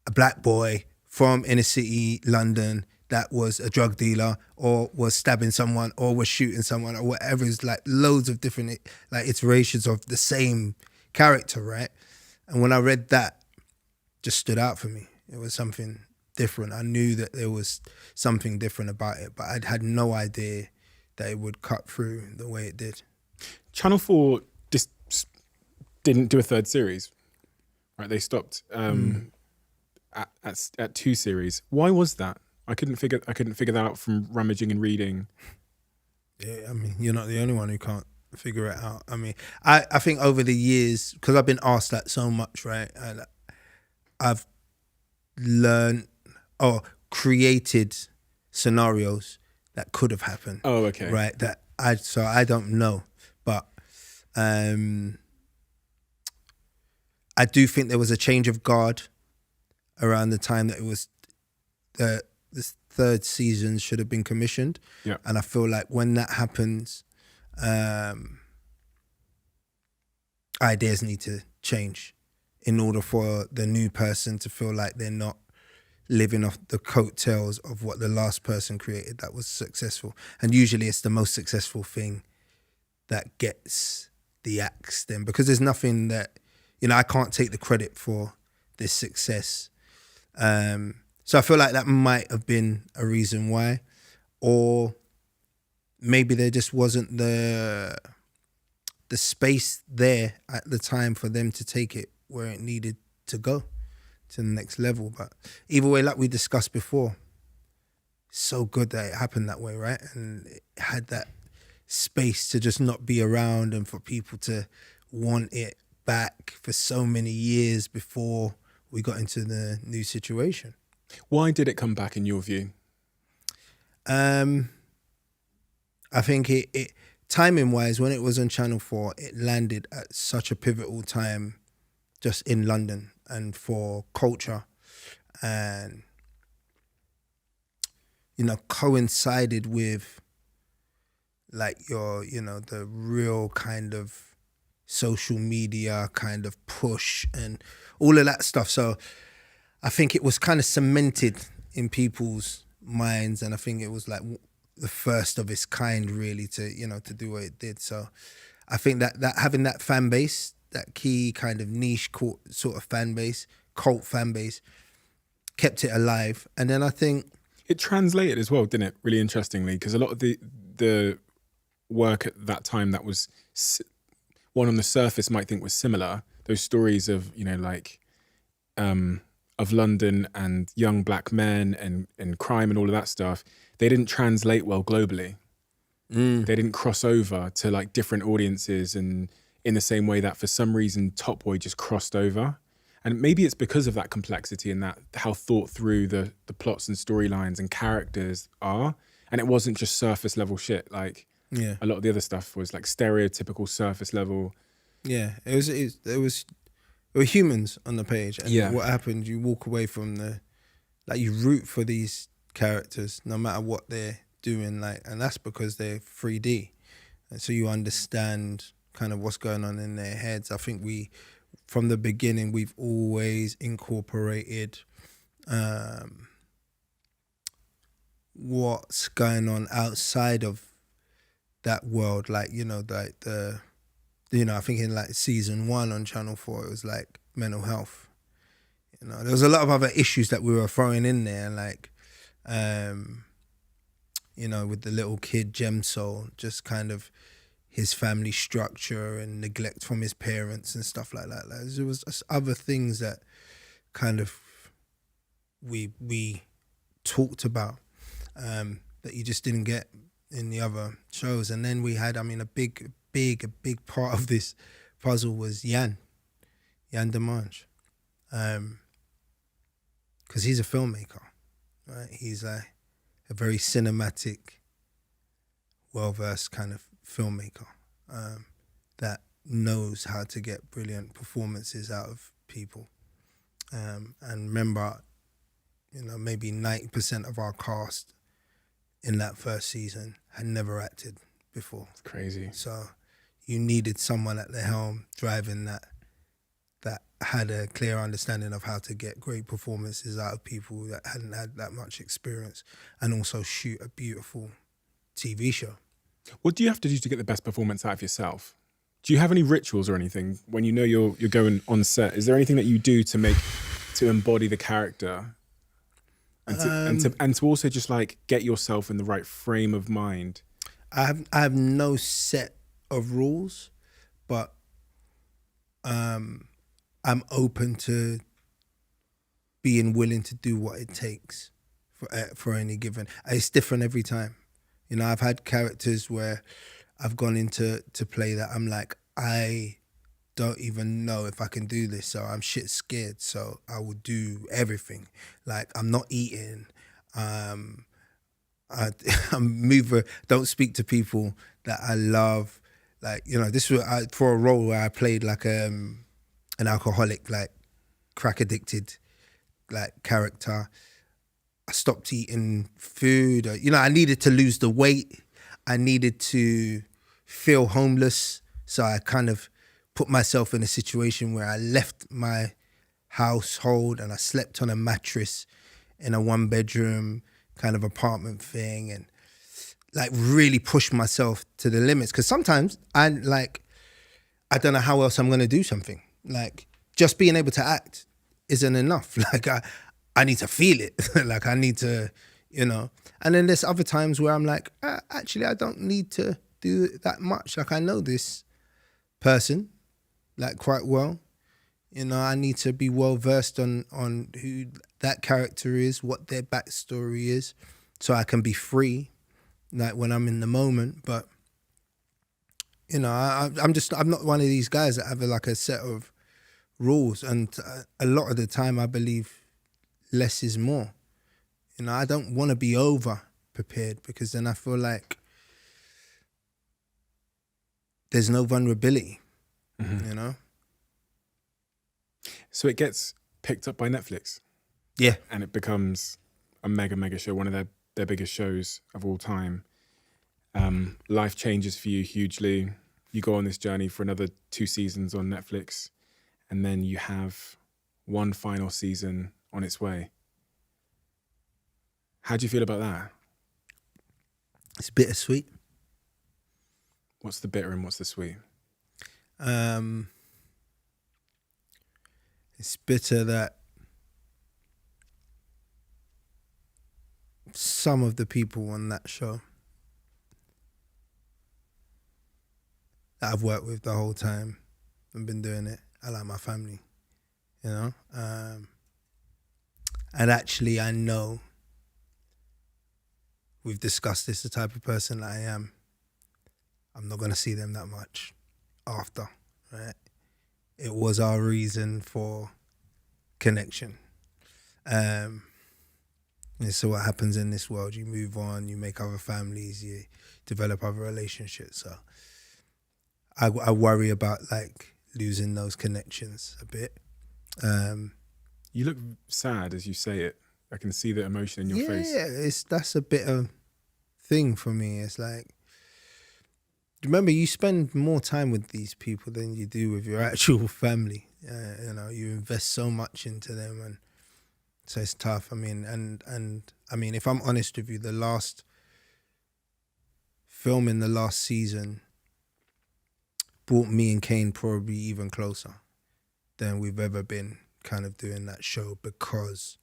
a black boy from inner city London that was a drug dealer or was stabbing someone or was shooting someone or whatever. It's like loads of different like iterations of the same character, right? And when I read that, just stood out for me. It was something different. I knew that there was something different about it, but I'd had no idea that it would cut through the way it did. Channel 4 just didn't do a third series, right? They stopped at 2 series. Why was that? I couldn't figure that out from rummaging and reading. Yeah, I mean, you're not the only one who can't figure it out. I mean, I think over the years, because I've been asked that so much, right? And I've learned or created scenarios that could have happened. Oh, okay. Right. So I don't know, but I do think there was a change of guard around the time that it was this third season should have been commissioned. Yeah. And I feel like when that happens, ideas need to change in order for the new person to feel like they're not living off the coattails of what the last person created that was successful. And usually it's the most successful thing that gets the axe then, because there's nothing that, I can't take the credit for this success. So I feel like that might have been a reason why, or maybe there just wasn't the space there at the time for them to take it where it needed to go. to the next level. But either way, like we discussed before, so good that it happened that way, right? And it had that space to just not be around and for people to want it back for so many years before we got into the new situation. Why did it come back in your view? I think it timing wise, when it was on Channel 4, it landed at such a pivotal time just in London and for culture, and coincided with like your the real kind of social media kind of push and all of that stuff. So I think it was kind of cemented in people's minds, and I think it was like the first of its kind really to to do what it did. So I think that having that fan base, that key kind of niche sort of fan base, cult fan base, kept it alive. And then I think it translated as well, didn't it? Really interestingly, because a lot of the work at that time that was one on the surface might think was similar. Those stories of of London and young black men and crime and all of that stuff, they didn't translate well globally. They didn't cross over to like different audiences, and in the same way that for some reason Top Boy just crossed over. And maybe it's because of that complexity and that how thought through the plots and storylines and characters are. And it wasn't just surface level shit. Like a lot of the other stuff was like stereotypical surface level. Yeah, there were humans on the page, and what happened, you walk away from you root for these characters no matter what they're doing, and that's because they're 3D, and so you understand kind of what's going on in their heads. I think from the beginning, we've always incorporated what's going on outside of that world, I think in like season 1 on Channel 4, it was like mental health. There was a lot of other issues that we were throwing in there, like, with the little kid Gem Soul, just kind of his family structure and neglect from his parents and stuff like that. There was just other things that kind of we talked about that you just didn't get in the other shows. And then we had, a big part of this puzzle was Yan Demange, because he's a filmmaker, right? He's a very cinematic, well-versed kind of filmmaker that knows how to get brilliant performances out of people. And remember, maybe 90% of our cast in that first season had never acted before. It's crazy. So you needed someone at the helm driving that had a clear understanding of how to get great performances out of people that hadn't had that much experience, and also shoot a beautiful TV show. What do you have to do to get the best performance out of yourself? Do you have any rituals or anything when you know you're going on set? Is there anything that you do to embody the character and to also just like get yourself in the right frame of mind? I have no set of rules, but I'm open to being willing to do what it takes for any given. It's different every time. I've had characters where I've gone into play that I'm like, I don't even know if I can do this, so I'm shit scared, so I will do everything. Like, I'm not eating. I'm mover. Don't speak to people that I love. Like, this was for a role where I played like an alcoholic, like crack addicted, like character. I stopped eating food. I needed to lose the weight. I needed to feel homeless. So I kind of put myself in a situation where I left my household and I slept on a mattress in a 1-bedroom kind of apartment thing, and like really pushed myself to the limits. Because sometimes I don't know how else I'm going to do something. Like, just being able to act isn't enough. Like, I need to feel it. Like, I need to, And then there's other times where I'm like, actually, I don't need to do that much. Like, I know this person, like, quite well. You know, I need to be well versed on who that character is, what their backstory is, so I can be free, like when I'm in the moment. But you know, I'm not one of these guys that have like a set of rules, and a lot of the time I believe less is more. You know, I don't want to be over prepared, because then I feel like there's no vulnerability. You know. So it gets picked up by Netflix. Yeah. And it becomes a mega show, one of their biggest shows of all time. Life changes for you hugely. You go on this journey for another 2 seasons on Netflix, and then you have one final season on its way. How do you feel about that? It's bittersweet. What's the bitter and what's the sweet? It's bitter that some of the people on that show that I've worked with the whole time and been doing it, I like my family, you know? And actually, I know we've discussed this, the type of person that I am. I'm not going to see them that much after, right? It was our reason for connection. And so what happens in this world, you move on, you make other families, you develop other relationships. So I worry about like losing those connections a bit. You look sad as you say it. I can see the emotion in your face. Yeah, that's a bit of thing for me. It's like, remember, you spend more time with these people than you do with your actual family. You know, you invest so much into them, and so it's tough. I mean, and I mean, if I'm honest with you, the last film in the last season brought me and Kane probably even closer than we've ever been kind of doing that show, because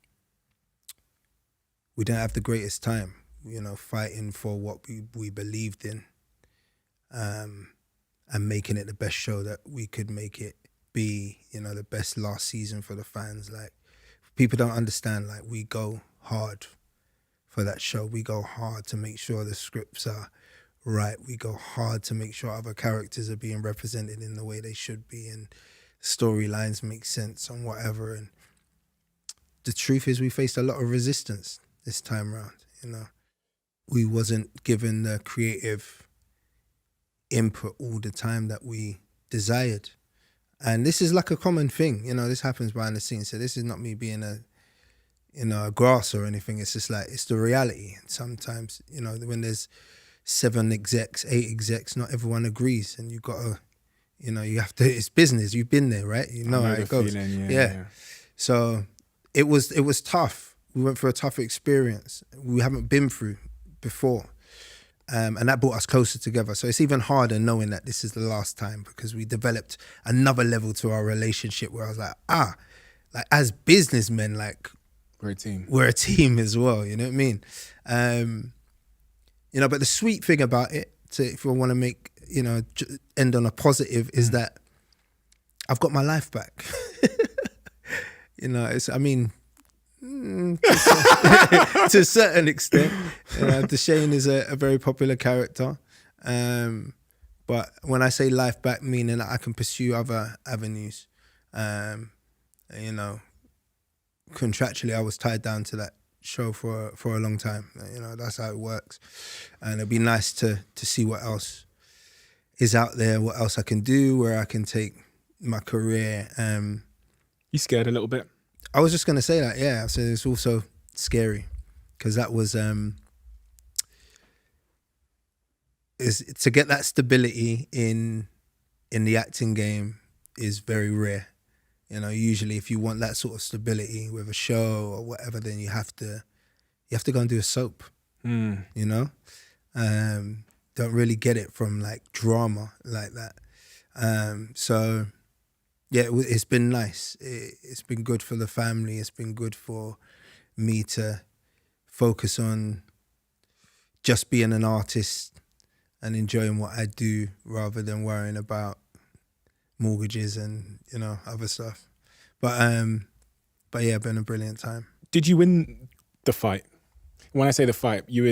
we didn't have the greatest time, you know, fighting for what we believed in. And making it the best show that we could make it be, you know, the best last season for the fans. Like, people don't understand, like, we go hard for that show. We go hard to make sure the scripts are right. We go hard to make sure other characters are being represented in the way they should be, and storylines make sense and whatever. And the truth is, we faced a lot of resistance this time around, you know. We wasn't given the creative input all the time that we desired. And this is like a common thing, you know, this happens behind the scenes. So this is not me being a grass or anything. It's just like, it's the reality. And sometimes, you know, when there's 7 execs, 8 execs, not everyone agrees, and you got to, you know, you have to, it's business. You've been there, right? You know how it goes. Feeling, yeah. So it was tough. We went through a tough experience we haven't been through before. And that brought us closer together. So it's even harder knowing that this is the last time, because we developed another level to our relationship where I was like, like as businessmen, like we're a team. We're a team as well, you know what I mean? You know, but the sweet thing about it, if you want to make, you know, end on a positive, is that I've got my life back. You know, I mean, to a certain extent, Deshane is a very popular character, but when I say life back, meaning that I can pursue other avenues. You know, contractually I was tied down to that show for a long time. You know, that's how it works, and it'd be nice to see what else is out there, what else I can do, where I can take my career. You scared a little bit? I was just going to say that, yeah. So it's also scary, because that was, is to get that stability in the acting game is very rare. You know, usually if you want that sort of stability with a show or whatever, then you have to go and do a soap, you know? Don't really get it from like drama like that. So yeah, it's been nice. It's been good for the family. It's been good for me to focus on just being an artist and enjoying what I do, rather than worrying about mortgages and, you know, other stuff. But yeah, been a brilliant time. Did you win the fight? When I say the fight, you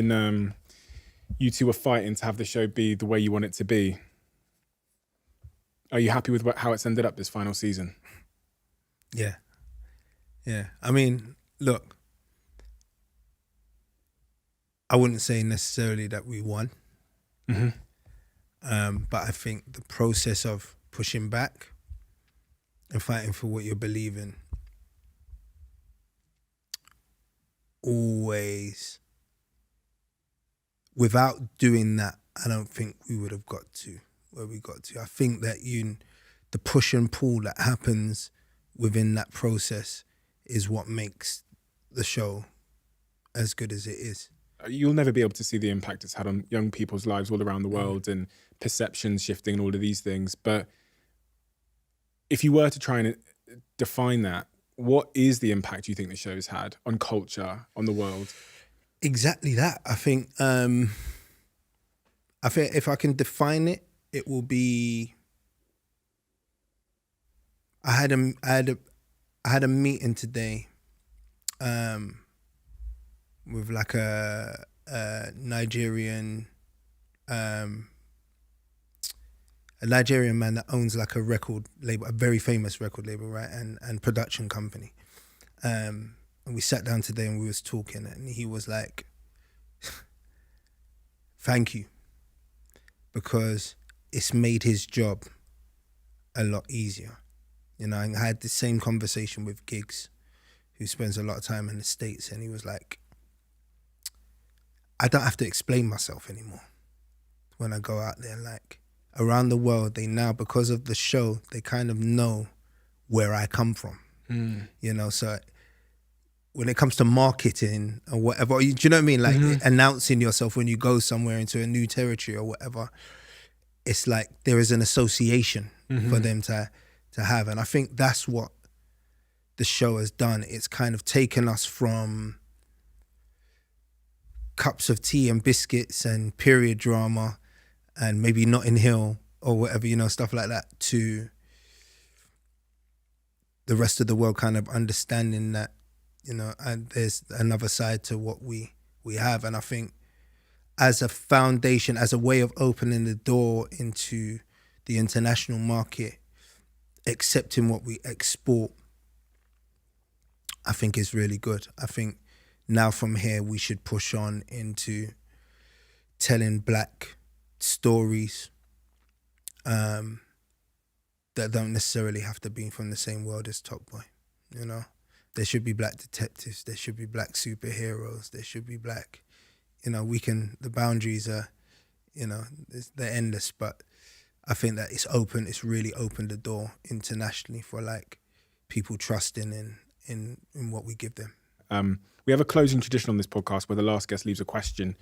two were fighting to have the show be the way you want it to be. Are you happy with how it's ended up this final season? Yeah. Yeah. I mean, look, I wouldn't say necessarily that we won. But I think the process of pushing back and fighting for what you believe in always, without doing that, I don't think we would have got to where we got to. I think that the push and pull that happens within that process is what makes the show as good as it is. You'll never be able to see the impact it's had on young people's lives all around the world and perceptions shifting and all of these things. But if you were to try and define that, what is the impact you think the show's had on culture, on the world? Exactly that. I think if I can define it, it will be. I had a meeting today, with like a Nigerian man that owns like a record label, a very famous record label, right, and production company. And we sat down today and we was talking, and he was like, "Thank you, because it's made his job a lot easier." You know, I had the same conversation with Giggs, who spends a lot of time in the States, and he was like, I don't have to explain myself anymore when I go out there. Like, around the world, they now, because of the show, they kind of know where I come from. You know, so when it comes to marketing or whatever, do you know what I mean? Like announcing yourself when you go somewhere into a new territory or whatever, it's like there is an association for them to have. And I think that's what the show has done. It's kind of taken us from cups of tea and biscuits and period drama and maybe Notting Hill or whatever, you know, stuff like that, to the rest of the world kind of understanding that, you know, and there's another side to what we have. And I think as a foundation, as a way of opening the door into the international market, accepting what we export, I think is really good. I think now from here we should push on into telling black stories that don't necessarily have to be from the same world as Top Boy. You know, there should be black detectives, there should be black superheroes, there should be black, you know, the boundaries are, you know, they're endless, but I think that it's really opened the door internationally for like people trusting in what we give them. We have a closing tradition on this podcast where the last guest leaves a question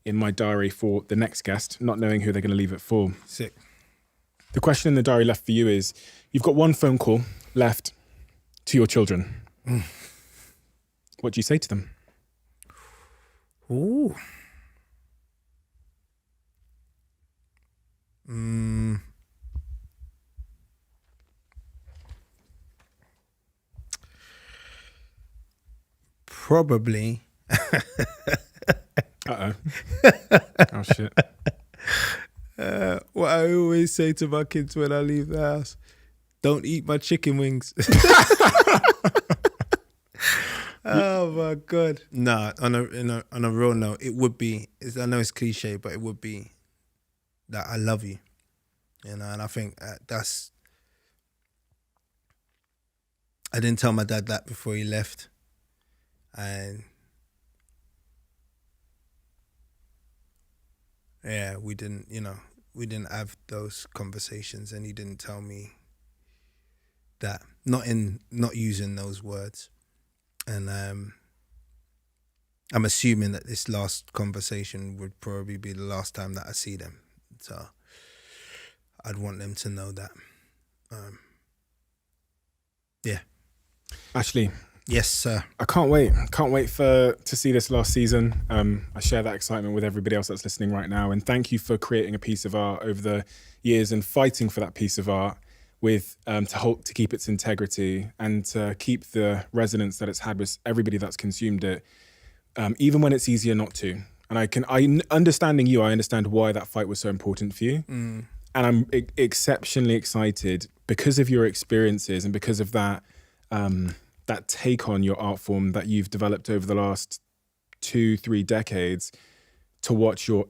in my diary for the next guest, not knowing who they're going to leave it for. Sick. The question in the diary left for you is, you've got one phone call left to your children. What do you say to them? Ooh. Probably. Uh-oh. Oh, shit. What I always say to my kids when I leave the house, don't eat my chicken wings. Oh my God. Nah, on a real note, it would be, I know it's cliche, but it would be that I love you. You know, and I think that's, I didn't tell my dad that before he left. And yeah, we didn't have those conversations, and he didn't tell me that, not using those words. And I'm assuming that this last conversation would probably be the last time that I see them. So I'd want them to know that. Yeah. Ashley. Yes, sir. I can't wait. Can't wait to see this last season. I share that excitement with everybody else that's listening right now. And thank you for creating a piece of art over the years and fighting for that piece of art. with to keep its integrity and to keep the resonance that it's had with everybody that's consumed it, even when it's easier not to. And understanding you, I understand why that fight was so important for you. And I'm exceptionally excited because of your experiences and because of that that take on your art form that you've developed over the last 2-3 decades, to watch your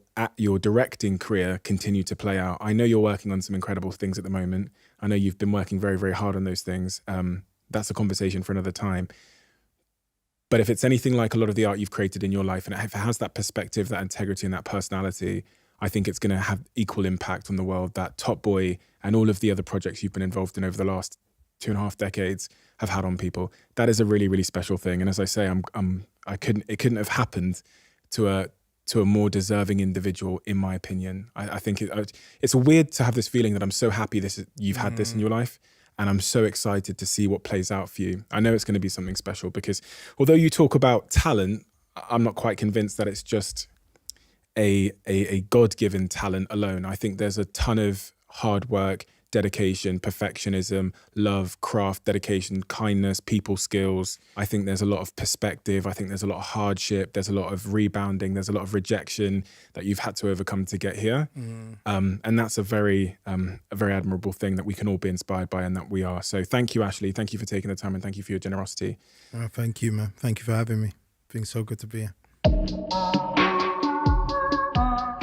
directing career continue to play out. I know you're working on some incredible things at the moment. I know you've been working very, very hard on those things. That's a conversation for another time. But if it's anything like a lot of the art you've created in your life, and if it has that perspective, that integrity and that personality, I think it's going to have equal impact on the world that Top Boy and all of the other projects you've been involved in over the last 2.5 decades have had on people. That is a really, really special thing. And as I say, it couldn't have happened to a more deserving individual, in my opinion. I think it's weird to have this feeling that I'm so happy you've had this in your life, and I'm so excited to see what plays out for you. I know it's going to be something special because although you talk about talent, I'm not quite convinced that it's just a God-given talent alone. I think there's a ton of hard work, dedication, perfectionism, love, craft, dedication, kindness, people skills. I think there's a lot of perspective. I think there's a lot of hardship. There's a lot of rebounding. There's a lot of rejection that you've had to overcome to get here. And that's a very admirable thing that we can all be inspired by, and that we are. So thank you, Ashley. Thank you for taking the time, and thank you for your generosity. Thank you, man. Thank you for having me. It's been so good to be here.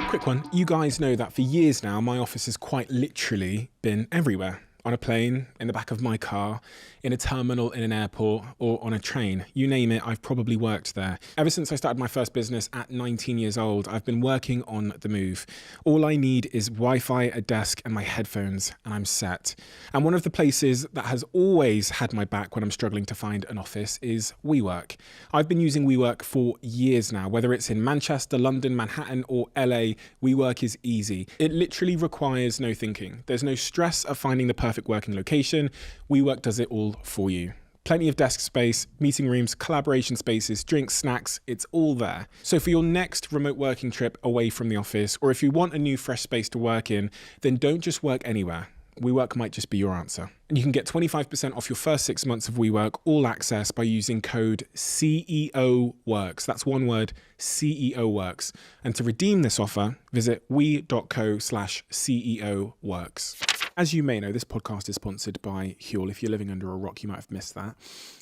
Quick one. You guys know that for years now, my office has quite literally been everywhere. On a plane, in the back of my car, in a terminal, in an airport, or on a train. You name it, I've probably worked there. Ever since I started my first business at 19 years old, I've been working on the move. All I need is Wi-Fi, a desk, and my headphones, and I'm set. And one of the places that has always had my back when I'm struggling to find an office is WeWork. I've been using WeWork for years now. Whether it's in Manchester, London, Manhattan, or LA, WeWork is easy. It literally requires no thinking. There's no stress of finding the perfect working location. WeWork does it all for you. Plenty of desk space, meeting rooms, collaboration spaces, drinks, snacks, it's all there. So for your next remote working trip away from the office, or if you want a new fresh space to work in, then don't just work anywhere. WeWork might just be your answer. And you can get 25% off your first 6 months of WeWork All Access by using code CEOWORKS. That's one word, CEOWORKS. And to redeem this offer, visit we.co/CEOWORKS. As you may know, this podcast is sponsored by Huel. If you're living under a rock, you might have missed that.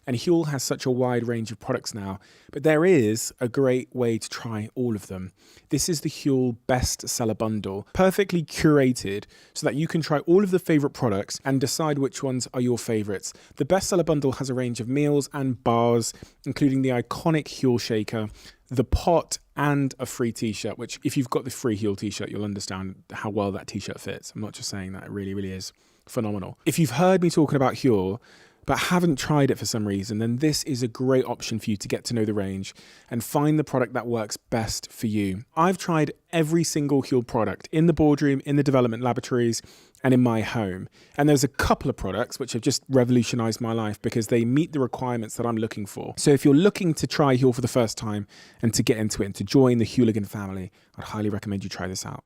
And Huel has such a wide range of products now, but there is a great way to try all of them. This is the Huel Bestseller Bundle, perfectly curated so that you can try all of the favorite products and decide which ones are your favorites. The Bestseller Bundle has a range of meals and bars, including the iconic Huel shaker, the pot, and a free t-shirt, which if you've got the free Huel t-shirt, you'll understand how well that t-shirt fits. I'm not just saying that, it really, really is phenomenal. If you've heard me talking about Huel, but haven't tried it for some reason, then this is a great option for you to get to know the range and find the product that works best for you. I've tried every single Huel product in the boardroom, in the development laboratories, and in my home. And there's a couple of products which have just revolutionized my life because they meet the requirements that I'm looking for. So if you're looking to try Huel for the first time and to get into it and to join the Hooligan family, I'd highly recommend you try this out.